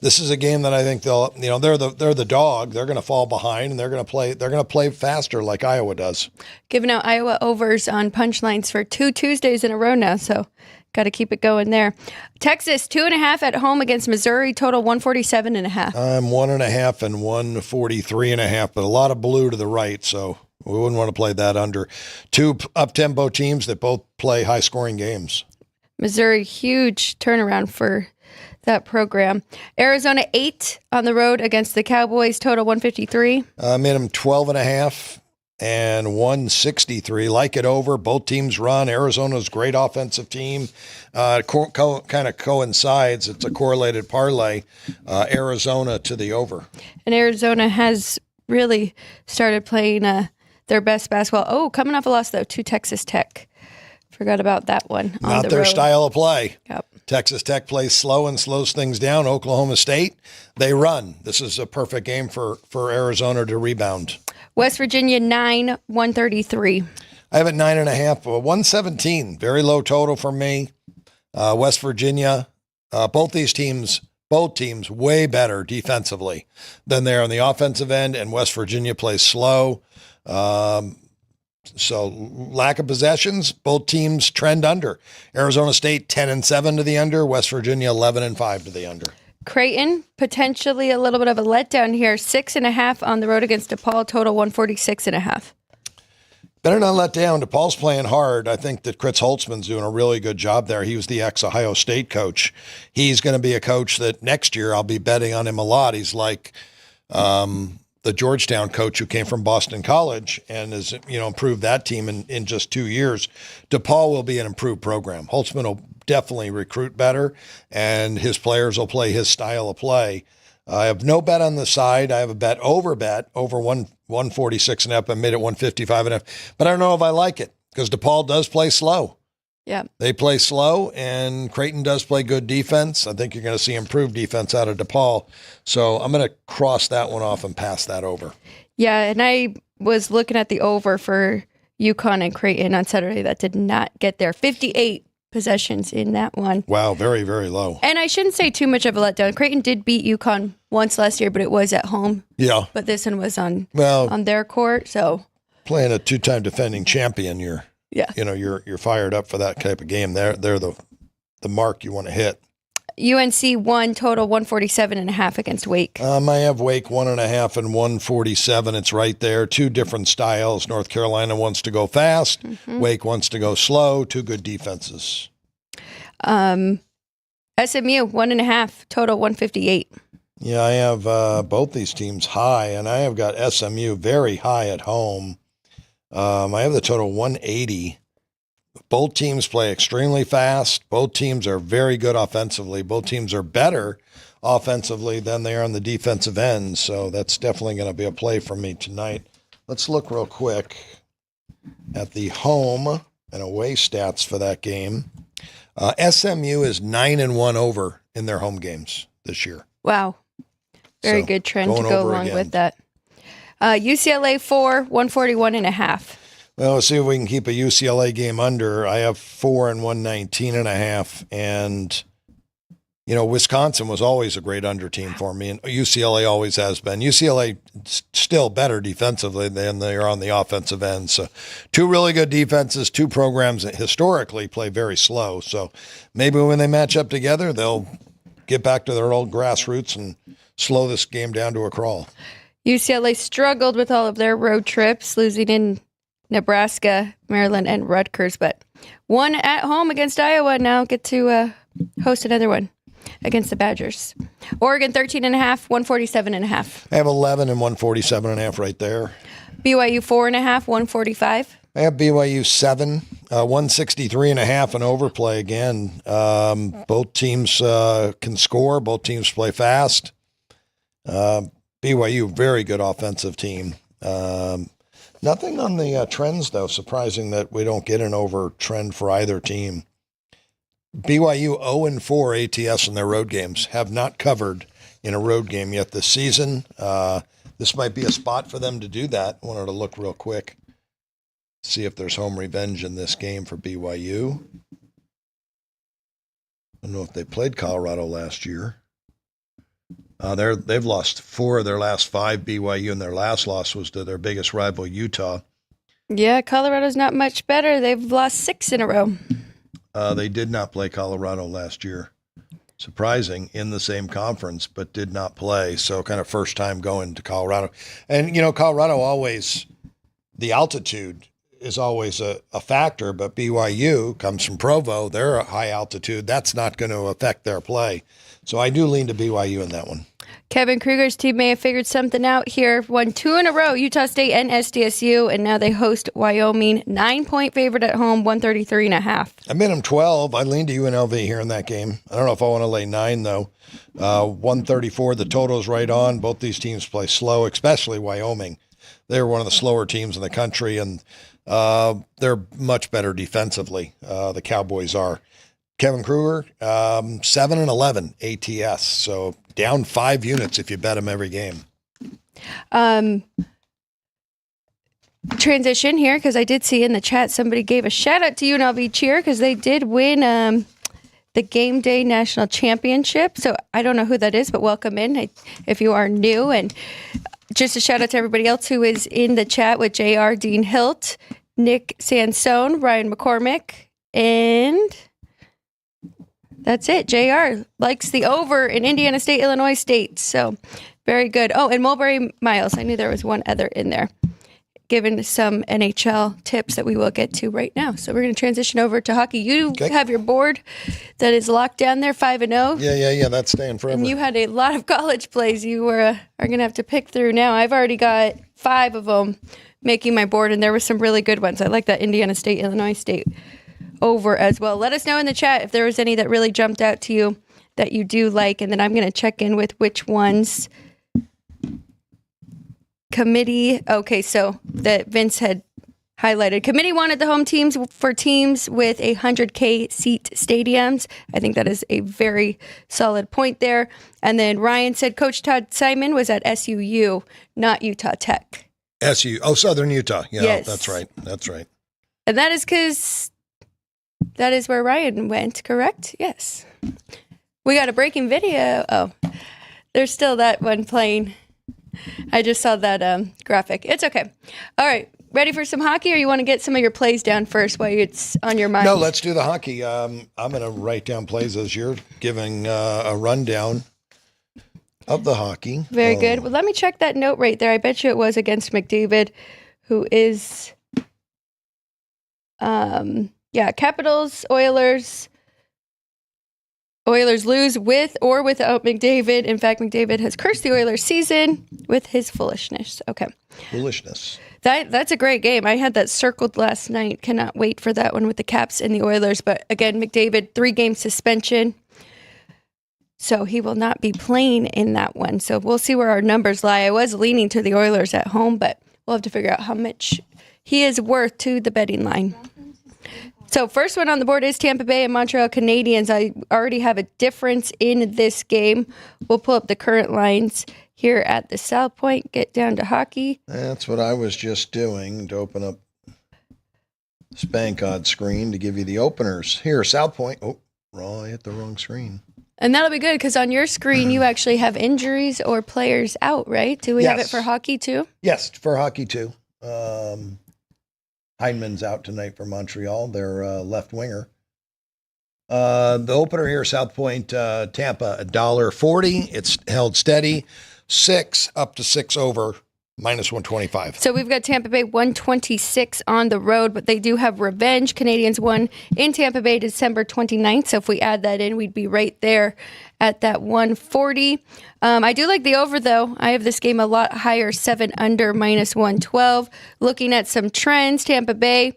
this is a game that I think they're the dog. They're going to fall behind, and they're going to play faster like Iowa does. Giving out Iowa overs on punchlines for 2 Tuesdays in a row now, so got to keep it going there. Texas 2.5 at home against Missouri, total 147.5. I'm 1.5 and 143.5, but a lot of blue to the right, so we wouldn't want to play that under. 2 up-tempo teams that both play high-scoring games. Missouri, huge turnaround for that program. Arizona 8 on the road against the Cowboys, total 153. I made them 12.5 and 163. Like it over. Both teams run. Arizona's great offensive team. Kind of coincides. It's a correlated parlay. Arizona to the over. And Arizona has really started playing their best basketball. Oh, coming off a loss, though, to Texas Tech. Forgot about that one. Not their style of play. Yep. Texas Tech plays slow and slows things down. Oklahoma State, they run. This is a perfect game for Arizona to rebound. West Virginia 9, 133. I have it 9.5, 117. Very low total for me. West Virginia, both teams way better defensively than they are on the offensive end, and West Virginia plays slow. So lack of possessions, both teams trend under. Arizona State 10-7 to the under, West Virginia 11-5 to the under. Creighton, potentially a little bit of a letdown here. 6.5 on the road against DePaul, total 146.5. Better not let down. DePaul's playing hard. I think that Chris Holtzman's doing a really good job there. He was the ex-Ohio State coach. He's going to be a coach that next year I'll be betting on him a lot. He's like the Georgetown coach who came from Boston College and has improved that team in just 2 years. DePaul will be an improved program. Holtzman will definitely recruit better, and his players will play his style of play. I have no bet on the side. I have a over 146.5. I made it 155.5, but I don't know if I like it because DePaul does play slow. Yeah, they play slow, and Creighton does play good defense. I think you're going to see improved defense out of DePaul. So I'm going to cross that one off and pass that over. Yeah, and I was looking at the over for UConn and Creighton on Saturday. That did not get there. 58 possessions in that one. Wow, very, very low. And I shouldn't say too much of a letdown. Creighton did beat UConn once last year, but it was at home. Yeah. But this one was on their court. So playing a 2-time defending champion, you're fired up for that type of game. They're the mark you want to hit. UNC won total 147.5 against Wake. I have Wake 1.5 and 147. It's right there. 2 different styles. North Carolina wants to go fast. Mm-hmm. Wake wants to go slow. 2 good defenses. SMU 1.5 total 158. Yeah, I have both these teams high, and I have got SMU very high at home. I have the total 180. Both teams play extremely fast. Both teams are very good offensively. Both teams are better offensively than they are on the defensive end. So that's definitely going to be a play for me tonight. Let's look real quick at the home and away stats for that game. SMU is 9-1 over in their home games this year. Wow. Very good trend to go along with that. UCLA 4, 141.5. Well, let's see if we can keep a UCLA game under. I have 4 and 119.5. And, Wisconsin was always a great under team for me, and UCLA always has been. UCLA still better defensively than they are on the offensive end. So 2 really good defenses, 2 programs that historically play very slow. So maybe when they match up together, they'll get back to their old grassroots and slow this game down to a crawl. UCLA struggled with all of their road trips, losing in Nebraska, Maryland, and Rutgers, but one at home against Iowa. Now get to host another one against the Badgers. Oregon 13.5, 147.5. I have 11 and 147.5 right there. BYU 4.5, 145. I have BYU 7, 163.5 and overplay again. Both teams can score. Both teams play fast. BYU, very good offensive team. Nothing on the trends, though. Surprising that we don't get an over trend for either team. BYU 0-4 ATS in their road games, have not covered in a road game yet this season. This might be a spot for them to do that. I wanted to look real quick, see if there's home revenge in this game for BYU. I don't know if they played Colorado last year. They've lost 4 of their last 5, BYU, and their last loss was to their biggest rival, Utah. Yeah, Colorado's not much better. They've lost 6 in a row. They did not play Colorado last year. Surprising, in the same conference, but did not play. So kind of first time going to Colorado. And, Colorado always, the altitude is always a factor, but BYU comes from Provo. They're a high altitude. That's not going to affect their play. So I do lean to BYU in that one. Kevin Kruger's team may have figured something out here. Won 2 in a row, Utah State and SDSU, and now they host Wyoming. 9-point favorite at home, 133.5. I made them 12. I lean to UNLV here in that game. I don't know if I want to lay 9, though. 134, the total's right on. Both these teams play slow, especially Wyoming. They're one of the slower teams in the country, and they're much better defensively. The Cowboys are. Kevin Kruger, 7-11 ATS, so down 5 units if you bet him every game. Transition here, because I did see in the chat somebody gave a shout out to UNLV cheer because they did win the Game Day National Championship. So I don't know who that is, but welcome in if you are new. And just a shout out to everybody else who is in the chat with JR, Dean Hilt, Nick Sansone, Ryan McCormick, and that's it. JR likes the over in Indiana State, Illinois State. So very good. Oh, and Mulberry Miles. I knew there was one other in there. Given some NHL tips that we will get to right now. So we're going to transition over to hockey. You have your board that is locked down there, 5-0. Yeah. That's staying forever. And you had a lot of college plays you are going to have to pick through now. I've already got 5 of them making my board, and there were some really good ones. I like that Indiana State, Illinois State over as well. Let us know in the chat if there was any that really jumped out to you that you do like, and then I'm going to check in with which ones. Committee, okay, so that Vince had highlighted. Committee wanted the home teams for teams with 100K seat stadiums. I think that is a very solid point there. And then Ryan said Coach Todd Simon was at SUU, not Utah Tech. SU, Southern Utah. Yeah, yes. That's right. And that is because that is where Ryan went, correct? Yes. We got a breaking video. Oh, there's still that one playing. I just saw that graphic. It's okay. All right. Ready for some hockey, or you want to get some of your plays down first while it's on your mind? No, let's do the hockey. I'm going to write down plays as you're giving a rundown of the hockey. Very good. Well, let me check that note right there. I bet you it was against McDavid, who is, Capitals, Oilers. Oilers lose with or without McDavid. In fact, McDavid has cursed the Oilers season with his foolishness. Okay. Foolishness. That's a great game. I had that circled last night. Cannot wait for that one with the Caps and the Oilers. But again, McDavid, 3-game suspension. So he will not be playing in that one. So we'll see where our numbers lie. I was leaning to the Oilers at home, but we'll have to figure out how much he is worth to the betting line. So first one on the board is Tampa Bay and Montreal Canadiens. I already have a difference in this game. We'll pull up the current lines here at the South Point, get down to hockey. That's what I was just doing, to open up Spank Odd screen to give you the openers. Here, South Point. Oh, I hit the wrong screen. And that'll be good because on your screen, you actually have injuries or players out, right? Do we have it for hockey too? Yes, for hockey too. Heineman's out tonight for Montreal, their left winger. The opener here, South Point, Tampa, $1.40. It's held steady. 6 up to 6 over, minus 125. So we've got Tampa Bay 126 on the road, but they do have revenge. Canadians won in Tampa Bay December 29th. So if we add that in, we'd be right there at that 140. I do like the over, though. I have this game a lot higher, 7 under, minus 112. Looking at some trends, Tampa Bay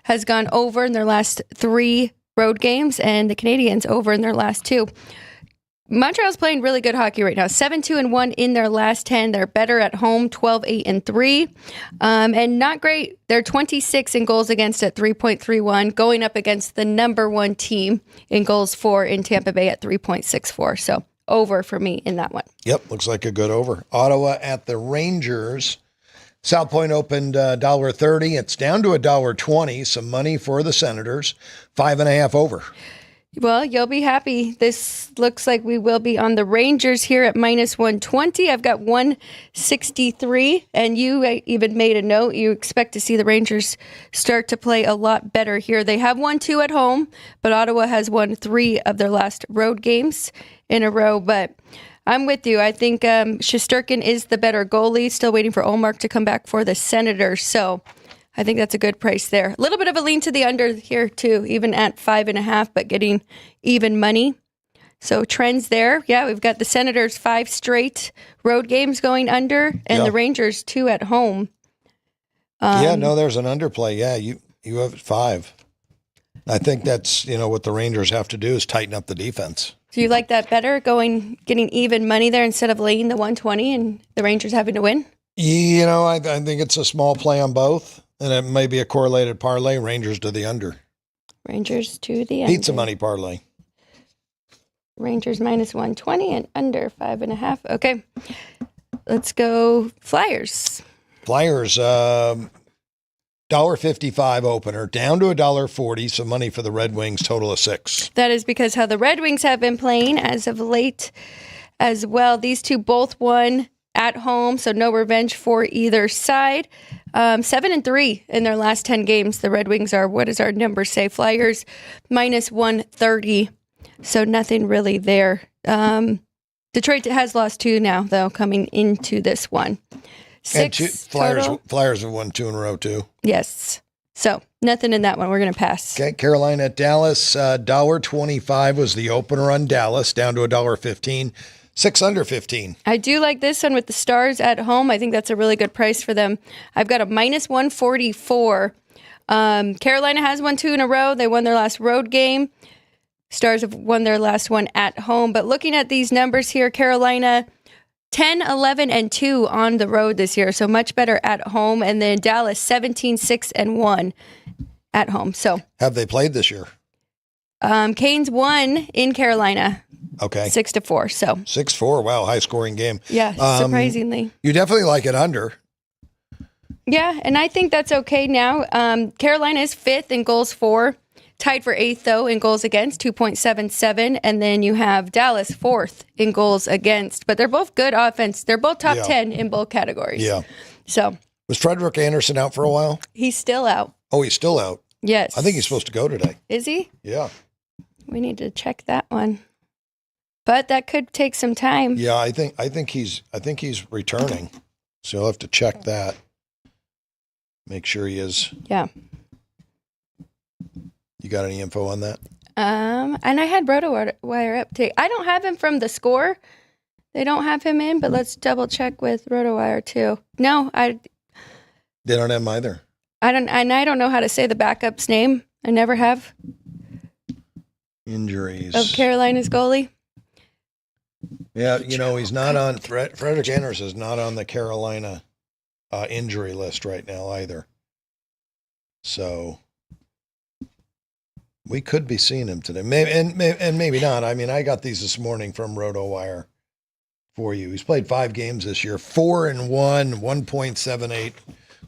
has gone over in their last 3 road games, and the Canadians over in their last 2. Montreal's playing really good hockey right now. 7-2-1 in their last 10. They're better at home, 12-8-3. And not great. They're 26 in goals against at 3.31, going up against the number one team in goals for in Tampa Bay at 3.64. So over for me in that one. Yep, looks like a good over. Ottawa at the Rangers. South Point opened $1.30. It's down to $1.20. Some money for the Senators. 5.5 over. Well, you'll be happy. This looks like we will be on the Rangers here at minus 120. I've got 163, and you even made a note. You expect to see the Rangers start to play a lot better here. They have won 2 at home, but Ottawa has won 3 of their last road games in a row. But I'm with you. I think Shesterkin is the better goalie. Still waiting for Olmark to come back for the Senators. So I think that's a good price there. A little bit of a lean to the under here, too, even at 5.5, but getting even money. So trends there. Yeah, we've got the Senators 5 straight road games going under, and the Rangers 2 at home. There's an underplay. Yeah, you have 5. I think that's, what the Rangers have to do is tighten up the defense. Do you like that better, getting even money there instead of laying the 120 and the Rangers having to win? I think it's a small play on both. And it may be a correlated parlay. Rangers to the under. Rangers to the under. Pizza money parlay. Rangers minus 120 and under 5.5. Okay. Let's go Flyers. Flyers, $1.55 opener, down to $1.40. Some money for the Red Wings, total of 6. That is because how the Red Wings have been playing as of late as well. These two both won at home, so no revenge for either side. 7-3 in their last 10 games. The Red Wings are, what does our number say? Flyers minus 130. So nothing really there. Detroit has lost 2 now, though, coming into this one. 6 Flyers have won 2 in a row, too. Yes. So nothing in that one. We're going to pass. Okay, Carolina at Dallas. $1.25 was the opener on Dallas, down to $1.15. 6 under 15. I do like this one with the Stars at home. I think that's a really good price for them. I've got a minus 144. Carolina has won 2 in a row. They won their last road game. Stars have won their last one at home. But looking at these numbers here, Carolina 10, 11, and 2 on the road this year. So much better at home. And then Dallas 17, 6, and 1 at home. So have they played this year? Canes won in Carolina. Okay. 6-4. So 6-4. Wow. High scoring game. Yeah. Surprisingly. You definitely like it under. Yeah. And I think that's okay now. Carolina is 5th in goals for, tied for 8th though in goals against, 2.77. And then you have Dallas 4th in goals against, but they're both good offense. They're both top 10 in both categories. Yeah. So was Frederick Anderson out for a while? He's still out. Oh, he's still out. Yes. I think he's supposed to go today. Is he? Yeah. We need to check that one. But that could take some time. Yeah, I think he's returning. So you'll have to check that. Make sure he is. Yeah. You got any info on that? And I had RotoWire update. I don't have him from the score. They don't have him in, but let's double check with RotoWire too. No, they don't have him either. I don't know how to say the backup's name. I never have. Injuries of Carolina's goalie. Yeah, he's not on. Frederick Anderson is not on the Carolina injury list right now either. So we could be seeing him today, maybe not. I mean, I got these this morning from RotoWire for you. He's played 5 games this year, 4-1, 1.78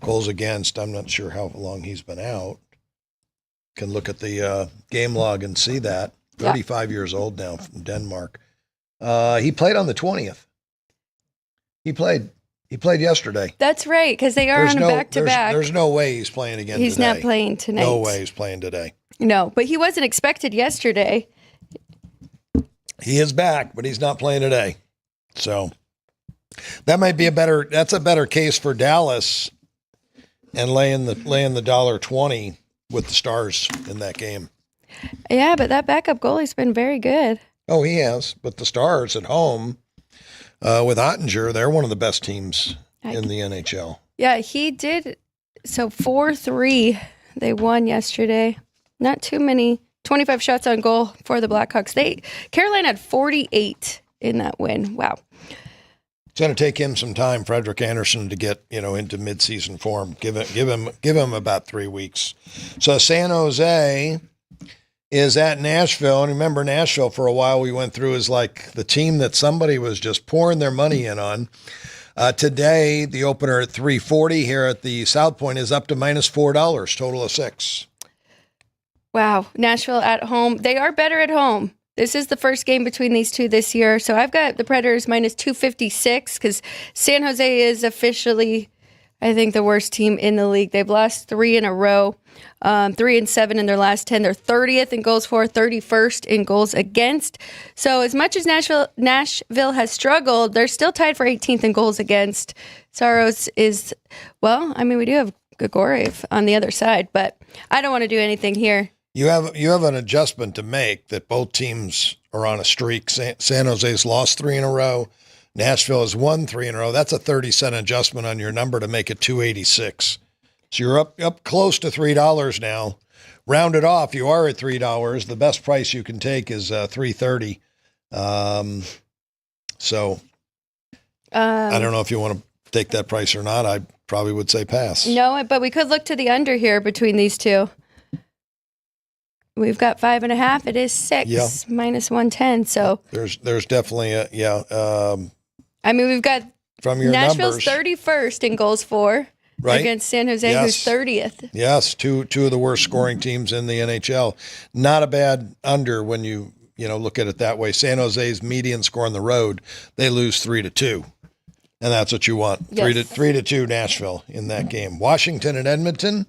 goals against. I'm not sure how long he's been out. Can look at the game log and see that. 35 years old now from Denmark. He played on the 20th. He played yesterday. That's right, because they are on a back-to-back. There's no way he's playing again He's today. not playing tonight. No way he's playing today. No, but he wasn't expected yesterday. He is back, but he's not playing today. So that might be that's a better case for Dallas and laying the $1.20 with the Stars in that game. Yeah, but that backup goalie's been very good. Oh, he has. But the Stars at home with Ottinger, they're one of the best teams in the NHL. Yeah, he did. So 4-3, they won yesterday. Not too many 25 shots on goal for the Blackhawks. Carolina had 48 in that win. Wow. It's going to take him some time, Frederick Anderson, to get into midseason form. Give him about 3 weeks. So San Jose is at Nashville, and remember Nashville for a while we went through as like the team that somebody was just pouring their money in on. Today the opener at 340 here at the South Point is up to -$4, total of 6. Wow, Nashville at home. They are better at home. This is the first game between these two this year. So I've got the Predators -256 because San Jose is officially, I think, the worst team in the league. They've lost 3 in a row, 3-7 in their last 10. They're 30th in goals for, 31st in goals against. So as much as Nashville has struggled, they're still tied for 18th in goals against. Saros is, we do have Grigorev on the other side, but I don't want to do anything here. You have an adjustment to make that both teams are on a streak. San Jose's lost 3 in a row. Nashville has won 3 in a row. That's a 30-cent adjustment on your number to make it 286. So you're up close to $3 now. Round it off, you are at $3. The best price you can take is $3.30. I don't know if you want to take that price or not. I probably would say pass. No, but we could look to the under here between these two. We've got 5.5. It is 6 -110. So there's definitely we've got from your Nashville's numbers, 31st in goals for against San Jose, who's 30th. Yes, two of the worst scoring teams in the NHL. Not a bad under when you look at it that way. San Jose's median score on the road, they lose 3-2, and that's what you want. Yes. 3-2 Nashville in that game. Washington and Edmonton.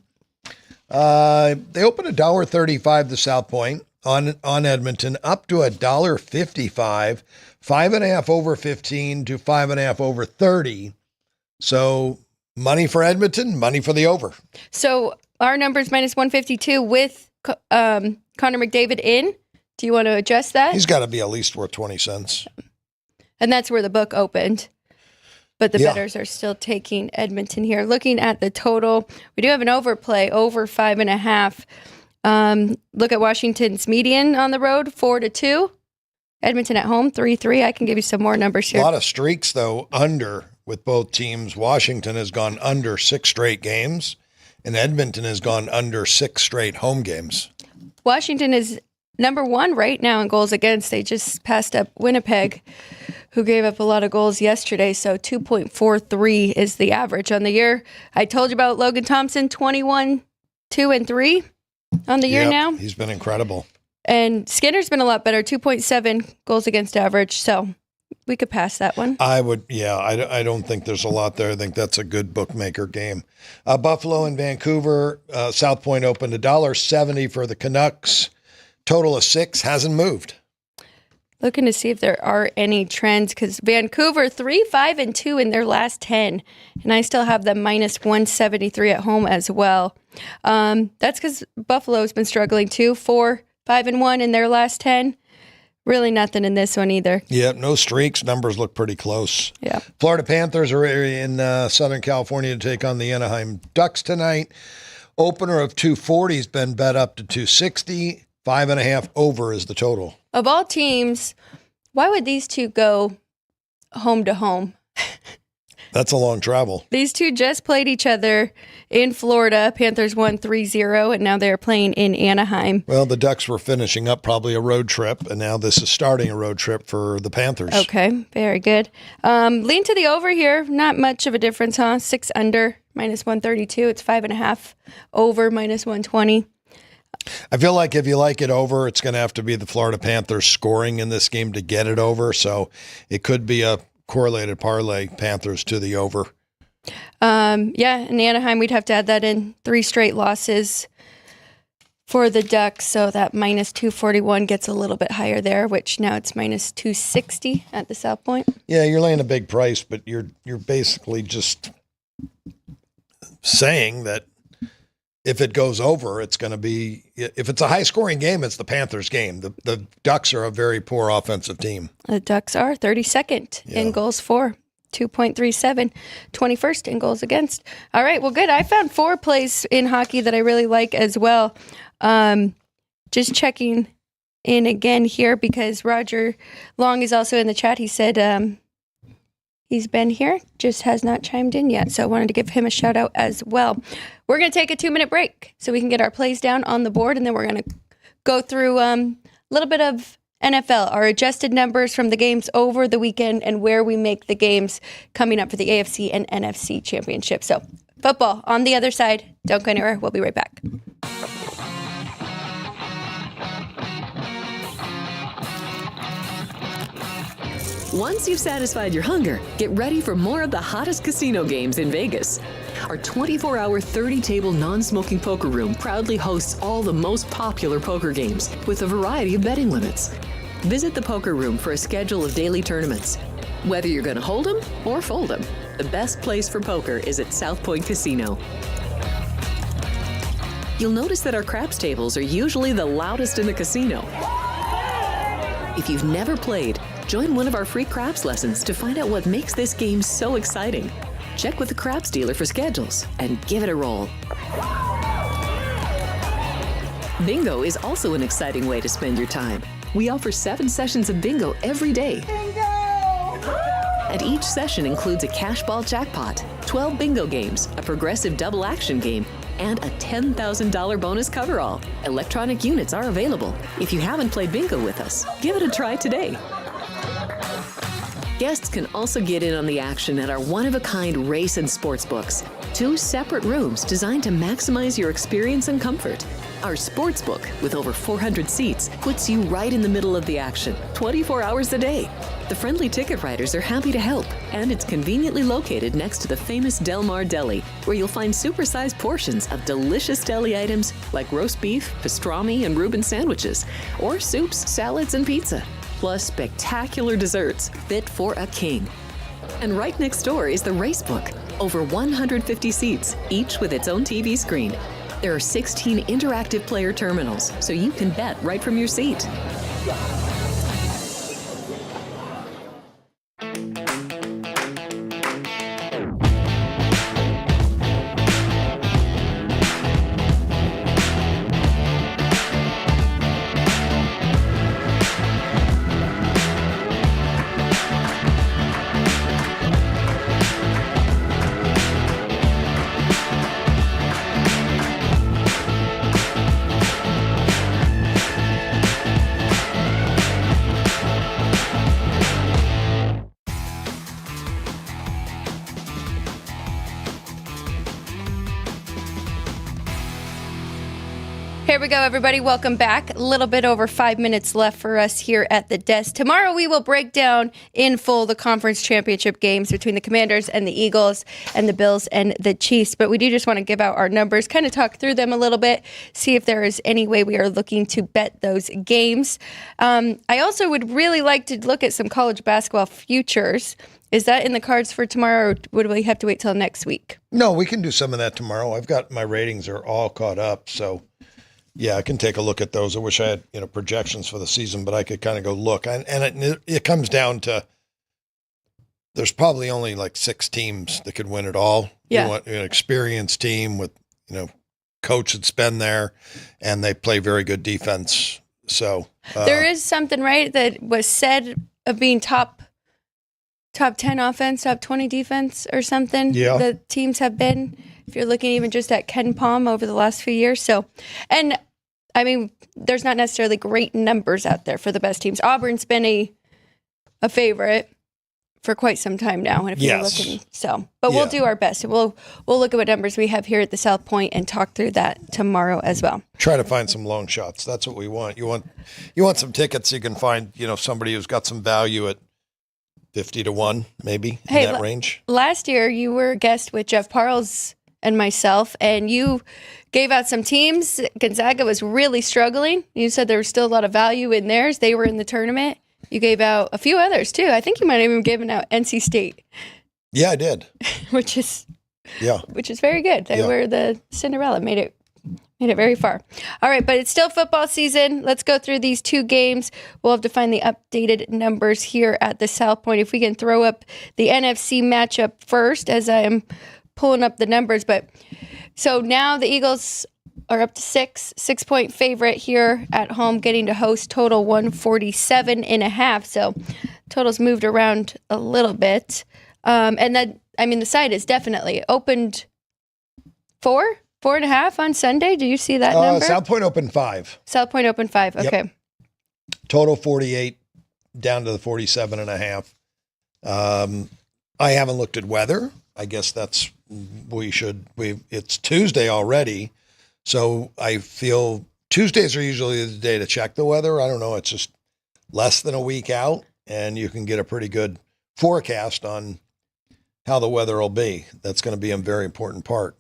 They opened $1.35 the South Point on Edmonton, up to $1.55, 5.5 over 15 to 5.5 over 30. So money for Edmonton, money for the over. So our number's -152 with Connor McDavid in. Do you want to adjust that? He's got to be at least worth 20 cents. And that's where the book opened. But the bettors are still taking Edmonton here. Looking at the total, we do have an overplay, over 5.5. Look at Washington's median on the road, 4-2. Edmonton at home, 3-3. I can give you some more numbers here. A lot of streaks, though, under with both teams. Washington has gone under 6 straight games, and Edmonton has gone under 6 straight home games. Washington is number 1 right now in goals against. They just passed up Winnipeg, who gave up a lot of goals yesterday. So 2.43 is the average on the year. I told you about Logan Thompson, 21, 2-3 on the year now. He's been incredible. And Skinner's been a lot better, 2.7 goals against average. So we could pass that one. I would, I don't think there's a lot there. I think that's a good bookmaker game. Buffalo and Vancouver, South Point opened $1.70 for the Canucks. Total of 6, hasn't moved. Looking to see if there are any trends, because Vancouver 3-5-2 in their last 10, and I still have them -173 at home as well. That's because Buffalo's been struggling too. 4-5-1 in their last 10. Really nothing in this one either. Yeah, no streaks. Numbers look pretty close. Yeah. Florida Panthers are in Southern California to take on the Anaheim Ducks tonight. Opener of 240 has been bet up to 260. 5.5 over is the total. Of all teams, why would these two go home to home? That's a long travel. These two just played each other in Florida. Panthers won 3-0, and now they're playing in Anaheim. Well, the Ducks were finishing up probably a road trip, and now this is starting a road trip for the Panthers. Okay, very good. Lean to the over here. Not much of a difference, huh? 6 under, -132. It's 5.5 over, -120. I feel like if you like it over, it's going to have to be the Florida Panthers scoring in this game to get it over. So it could be a correlated parlay, Panthers to the over. In Anaheim, we'd have to add that in. 3 straight losses for the Ducks. So that -241 gets a little bit higher there, which now it's -260 at the South Point. Yeah, you're laying a big price, but you're basically just saying that if it goes over, it's going to be, if it's a high-scoring game, it's the Panthers' game. The Ducks are a very poor offensive team. The Ducks are 32nd in goals for, 2.37, 21st in goals against. All right, well, good. I found 4 plays in hockey that I really like as well. just checking in again here because Roger Long is also in the chat. He said he's been here, just has not chimed in yet. So I wanted to give him a shout out as well. We're going to take a 2-minute break so we can get our plays down on the board, and then we're going to go through a little bit of NFL, our adjusted numbers from the games over the weekend and where we make the games coming up for the AFC and NFC championship. So football on the other side. Don't go anywhere. We'll be right back. Once you've satisfied your hunger, get ready for more of the hottest casino games in Vegas. Our 24-hour, 30-table non-smoking poker room proudly hosts all the most popular poker games with a variety of betting limits. Visit the poker room for a schedule of daily tournaments. Whether you're going to hold 'em or fold 'em, the best place for poker is at South Point Casino. You'll notice that our craps tables are usually the loudest in the casino. If you've never played, join one of our free craps lessons to find out what makes this game so exciting. Check with the craps dealer for schedules and give it a roll. Bingo is also an exciting way to spend your time. We offer 7 sessions of bingo every day. Bingo! And each session includes a cash ball jackpot, 12 bingo games, a progressive double action game, and a $10,000 bonus coverall. Electronic units are available. If you haven't played bingo with us, give it a try today. Guests can also get in on the action at our one-of-a-kind race and sports books. 2 separate rooms designed to maximize your experience and comfort. Our sports book, with over 400 seats, puts you right in the middle of the action, 24 hours a day. The friendly ticket writers are happy to help, and it's conveniently located next to the famous Del Mar Deli, where you'll find supersized portions of delicious deli items like roast beef, pastrami, and Reuben sandwiches, or soups, salads, and pizza. Plus spectacular desserts fit for a king. And right next door is the race book. Over 150 seats, each with its own TV screen. There are 16 interactive player terminals, so you can bet right from your seat. Here we go, everybody. Welcome back. A little bit over 5 minutes left for us here at the desk. Tomorrow, we will break down in full the conference championship games between the Commanders and the Eagles and the Bills and the Chiefs. But we do just want to give out our numbers, kind of talk through them a little bit, see if there is any way we are looking to bet those games. I also would really like to look at some college basketball futures. Is that in the cards for tomorrow, or would we have to wait till next week? No, we can do some of that tomorrow. I've got my ratings are all caught up, so yeah, I can take a look at those. I wish I had projections for the season, but I could kind of go look. And it comes down to there's probably only like 6 teams that could win it all. Yeah. You want an experienced team with coach that's been there, and they play very good defense. So there is something, right, that was said of being top 10 offense, top 20 defense or something. Yeah. The teams have been, if you're looking even just at Ken Palm over the last few years. So, and I mean, there's not necessarily great numbers out there for the best teams. Auburn's been a favorite for quite some time now. And if you're looking, but we'll do our best. We'll look at what numbers we have here at the South Point and talk through that tomorrow as well. Try to find some long shots. That's what we want. You want some tickets you can find, somebody who's got some value at 50 to 1, maybe in that range. Last year, you were a guest with Jeff Parles and myself, and you gave out some teams. Gonzaga was really struggling. You said there was still a lot of value in theirs. They were in the tournament. You gave out a few others, too. I think you might have even given out NC State. Yeah, I did. which is very good. They were the Cinderella, made it very far. All right, but it's still football season. Let's go through these 2 games. We'll have to find the updated numbers here at the South Point. If we can throw up the NFC matchup first, as I am pulling up the numbers. But so now the Eagles are up to 6-point favorite here at home, getting to host total 147.5. So total's moved around a little bit. And then, the side is definitely opened 4.5 on Sunday. Do you see that number? South Point opened 5. South Point opened 5. Okay. Yep. Total 48 down to the 47.5. I haven't looked at weather. I guess it's Tuesday already. So I feel Tuesdays are usually the day to check the weather. I don't know. It's just less than a week out and you can get a pretty good forecast on how the weather will be. That's going to be a very important part.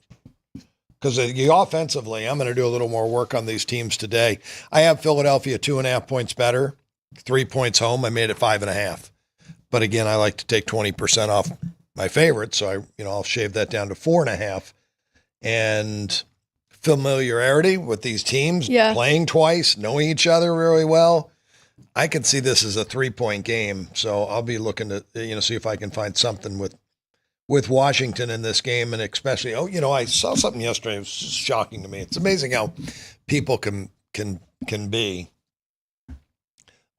Because offensively, I'm going to do a little more work on these teams today. I have Philadelphia 2.5 points better, 3 points home. I made it 5.5. But again, I like to take 20% off my favorite, so I'll shave that down to 4.5. And familiarity with these teams, playing twice, knowing each other really well. I can see this as a 3-point game, so I'll be looking to see if I can find something with Washington in this game, and especially, I saw something yesterday. It was just shocking to me. It's amazing how people can be.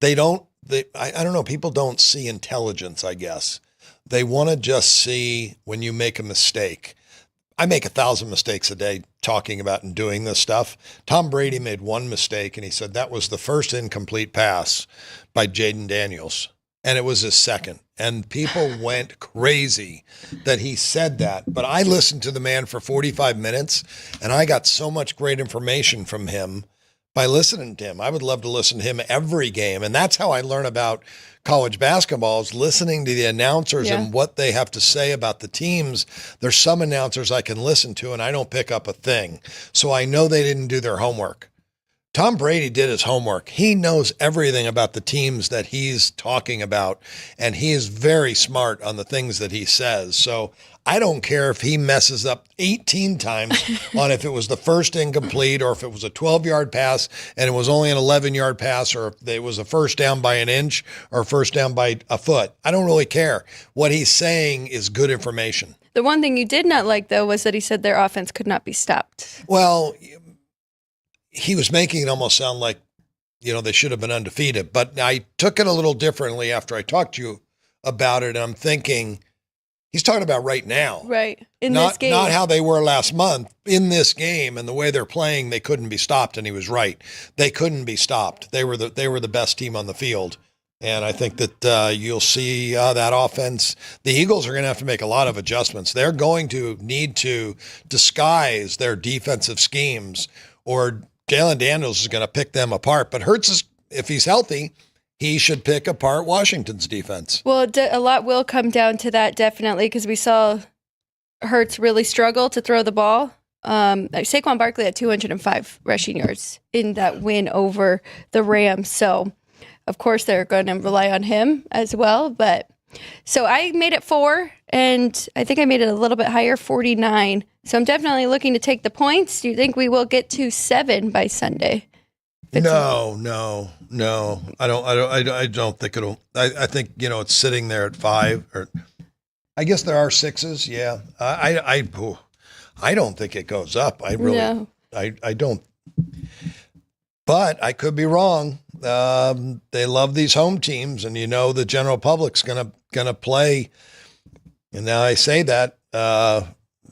I don't know. People don't see intelligence, I guess. They want to just see when you make a mistake. I make 1,000 mistakes a day talking about and doing this stuff. Tom Brady made one mistake, and he said that was the first incomplete pass by Jaden Daniels. And it was his second. And people went crazy that he said that. But I listened to the man for 45 minutes, and I got so much great information from him by listening to him. I would love to listen to him every game. And that's how I learn about college basketball, is listening to the announcers and what they have to say about the teams. There's some announcers I can listen to, and I don't pick up a thing. So I know they didn't do their homework. Tom Brady did his homework. He knows everything about the teams that he's talking about, and he is very smart on the things that he says. So I don't care if he messes up 18 times on if it was the first incomplete or if it was a 12-yard pass and it was only an 11-yard pass, or if it was a first down by an inch or a first down by a foot. I don't really care. What he's saying is good information. The one thing you did not like, though, was that he said their offense could not be stopped. Well, he was making it almost sound like, they should have been undefeated. But I took it a little differently after I talked to you about it. And I'm thinking, he's talking about right now. Right. In this game. Not how they were last month. In this game and the way they're playing, they couldn't be stopped. And he was right. They couldn't be stopped. They were the best team on the field. And I think that you'll see that offense. The Eagles are going to have to make a lot of adjustments. They're going to need to disguise their defensive schemes, or Jalen Daniels is going to pick them apart. But Hurts, if he's healthy, he should pick apart Washington's defense. Well, a lot will come down to that, definitely, because we saw Hurts really struggle to throw the ball. Saquon Barkley had 205 rushing yards in that win over the Rams. So, of course, they're going to rely on him as well. But so I made it 4, and I think I made it a little bit higher, 49. So I'm definitely looking to take the points. Do you think we will get to 7 by Sunday? No. I don't think it'll. I think it's sitting there at 5, or I guess there are 6s. Yeah, I don't think it goes up. I really, I don't. But I could be wrong. They love these home teams, and the general public's gonna play. And now I say that.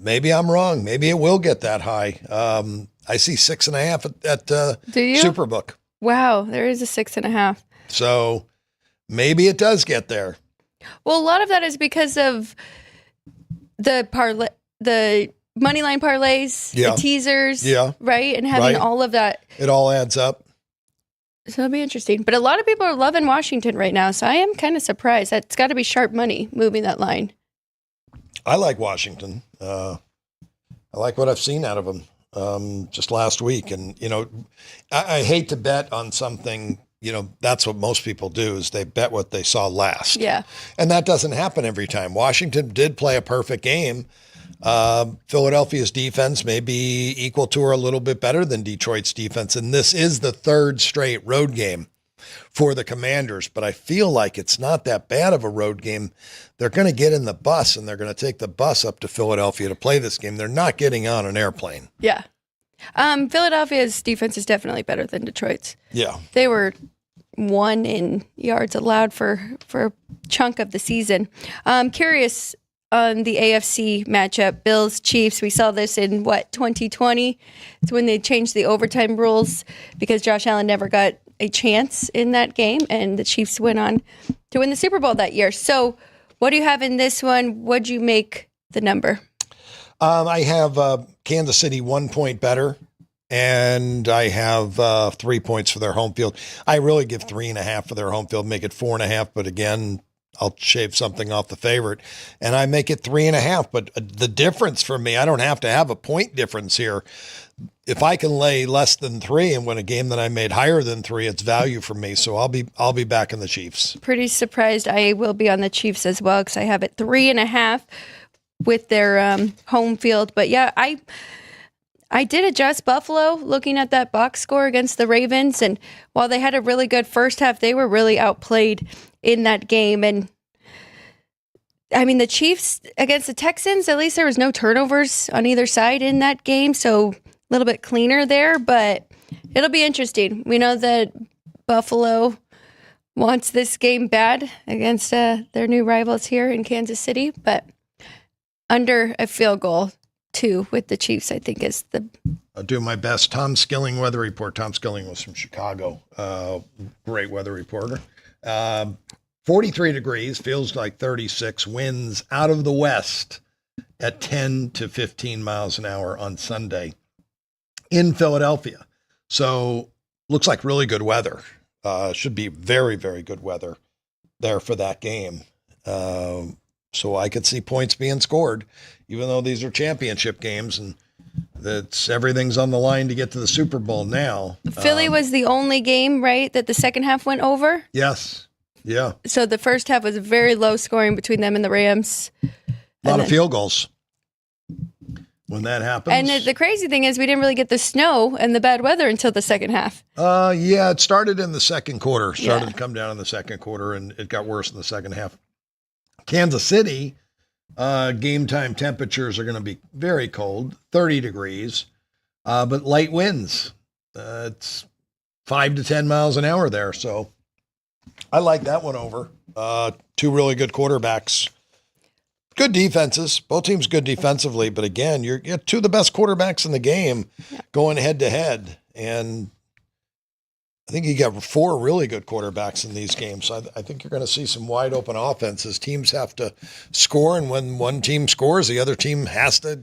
Maybe I'm wrong. Maybe it will get that high. I see 6.5 at Superbook. Wow, there is a 6.5. So maybe it does get there. Well, a lot of that is because of the money line parlays, the teasers, right, and having all of that. It all adds up. So it'll be interesting. But a lot of people are loving Washington right now, so I am kind of surprised. That's got to be sharp money moving that line. I like Washington. I like what I've seen out of them just last week. And, I hate to bet on something, that's what most people do, is they bet what they saw last. Yeah. And that doesn't happen every time. Washington did play a perfect game. Philadelphia's defense may be equal to or a little bit better than Detroit's defense. And this is the 3rd straight road game for the Commanders, but I feel like it's not that bad of a road game. They're going to get in the bus, and they're going to take the bus up to Philadelphia to play this game. They're not getting on an airplane. Yeah. Philadelphia's defense is definitely better than Detroit's. Yeah. They were 1 in yards allowed for a chunk of the season. Curious on the AFC matchup, Bills, Chiefs. We saw this in 2020? It's when they changed the overtime rules because Josh Allen never got a chance in that game, and the Chiefs went on to win the Super Bowl that year. So what do you have in this one? What'd you make the number? I have Kansas City 1 point better, and I have 3 points for their home field. I really give 3.5 for their home field, make it 4.5. But again, I'll shave something off the favorite, and I make it 3.5. But the difference for me, I don't have to have a point difference here. If I can lay less than 3 and win a game that I made higher than 3, it's value for me. So I'll be back in the Chiefs. Pretty surprised I will be on the Chiefs as well because I have it 3.5 with their home field. But yeah, I did adjust Buffalo looking at that box score against the Ravens. And while they had a really good first half, they were really outplayed in that game. And I mean, the Chiefs against the Texans, at least there was no turnovers on either side in that game. So a little bit cleaner there, but it'll be interesting. We know that Buffalo wants this game bad against their new rivals here in Kansas City, but under a field goal, 2 with the Chiefs, I think is the... I'll do my best. Tom Skilling weather report. Tom Skilling was from Chicago. Great weather reporter. 43 degrees, feels like 36, winds out of the west at 10 to 15 miles an hour on Sunday in Philadelphia. So looks like really good weather. Should be very, very good weather there for that game. So I could see points being scored, even though these are championship games and everything's on the line to get to the Super Bowl now. Philly was the only game, right, that the second half went over? Yes. Yeah. So the first half was very low scoring between them and the Rams. A lot of field goals when that happens. And the crazy thing is we didn't really get the snow and the bad weather until the second half. Yeah, it started in the second quarter. To come down in the second quarter, and it got worse in the second half. Kansas City, game time temperatures are going to be very cold, 30 degrees, but light winds. It's 5 to 10 miles an hour there. So I like that one over. 2 really good quarterbacks. Good defenses. Both teams good defensively. But again, you're 2 of the best quarterbacks in the game going head to head. And I think you got 4 really good quarterbacks in these games. So I think you're going to see some wide open offenses. Teams have to score, and when one team scores, the other team has to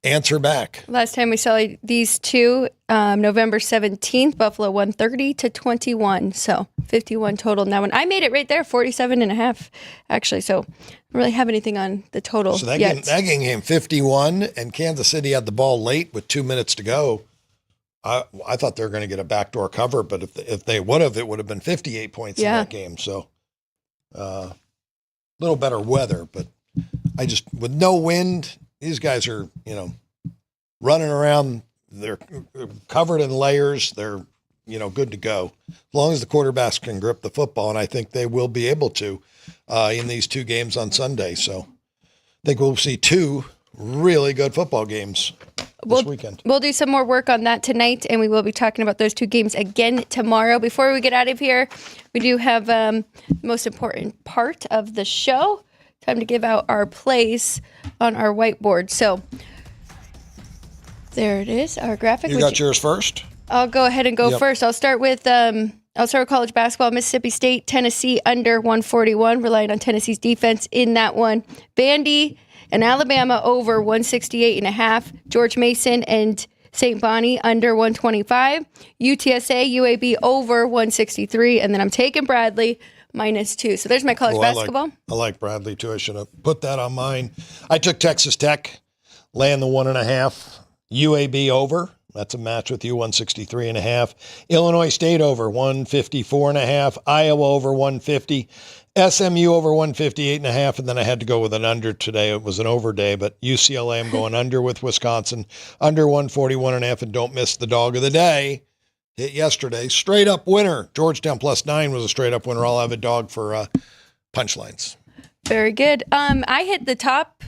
answer back. Last time we saw these two, November 17th, Buffalo won 30-21. So 51 total in that one. I made it right there, 47.5, actually. So I don't really have anything on the total so that yet. Game came 51, and Kansas City had the ball late with 2 minutes to go. I thought they were going to get a backdoor cover, but if they would have, it would have been 58 points in that game. So a little better weather, but with no wind, these guys are, running around. They're covered in layers. They're, good to go. As long as the quarterbacks can grip the football, and I think they will be able to in these 2 games on Sunday. So I think we'll see 2 really good football games this weekend. We'll do some more work on that tonight, and we will be talking about those 2 games again tomorrow. Before we get out of here, we do have the most important part of the show. Time to give out our plays on our whiteboard. So there it is, our graphic. You got yours first? I'll go ahead and go first. I'll start with college basketball. Mississippi State, Tennessee under 141, relying on Tennessee's defense in that one. Vandy and Alabama over 168.5. George Mason and St. Bonnie under 125. UTSA, UAB over 163. And then I'm taking Bradley -2. So there's my college basketball. I like Bradley too. I should have put that on mine. I took Texas Tech, laying the 1.5. UAB over. That's a match with you, 163.5. Illinois State over 154.5. Iowa over 150. SMU over 158.5, and then I had to go with an under today. It was an over day, but UCLA I'm going under with Wisconsin, under 141.5, and don't miss the dog of the day. Hit yesterday. Straight up winner. Georgetown +9 was a straight up winner. I'll have a dog for punchlines. Very good. I hit the top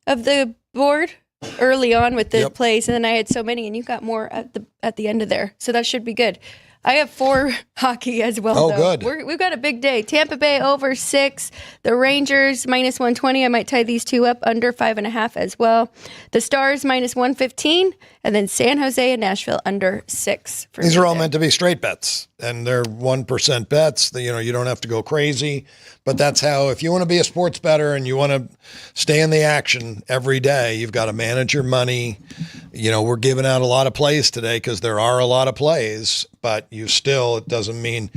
of the board early on with the plays, and then I had so many, and you got more at the end of there. So that should be good. I have 4 hockey as well. Oh, though. good. We've got a big day. Tampa Bay over 6. The Rangers minus 120. I might tie these 2 up under 5.5 as well. The Stars minus 115, and then San Jose and Nashville under 6. These are all meant to be straight bets, and they're 1% bets. You don't have to go crazy, but that's how. If you want to be a sports bettor and you want to stay in the action every day, you've got to manage your money. We're giving out a lot of plays today because there are a lot of plays, but it doesn't mean,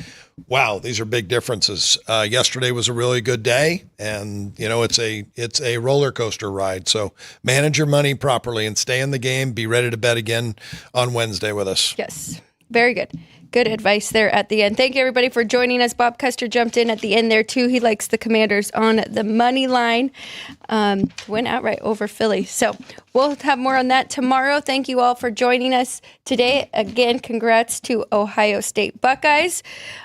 wow, these are big differences. Yesterday was a really good day, and it's a roller coaster ride. So manage your money properly and stay in the game. Be ready to bet again on Wednesday with us. Yes, very good. Good advice there at the end. Thank you, everybody, for joining us. Bob Custer jumped in at the end there, too. He likes the Commanders on the money line. Went outright over Philly. So we'll have more on that tomorrow. Thank you all for joining us today. Again, congrats to Ohio State Buckeyes.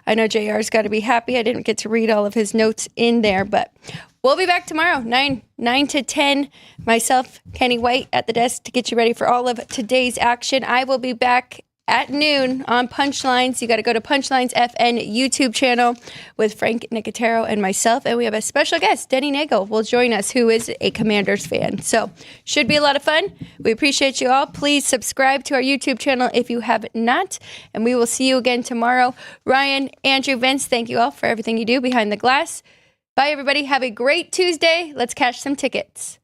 I know JR's got to be happy. I didn't get to read all of his notes in there, but we'll be back tomorrow, 9 to 10. Myself, Kenny White, at the desk to get you ready for all of today's action. I will be back at noon on Punchlines. You got to go to Punchlines FN YouTube channel with Frank Nicotero and myself. And we have a special guest, Denny Nagel, will join us, who is a Commanders fan. So should be a lot of fun. We appreciate you all. Please subscribe to our YouTube channel if you have not. And we will see you again tomorrow. Ryan, Andrew, Vince, thank you all for everything you do behind the glass. Bye, everybody. Have a great Tuesday. Let's cash some tickets.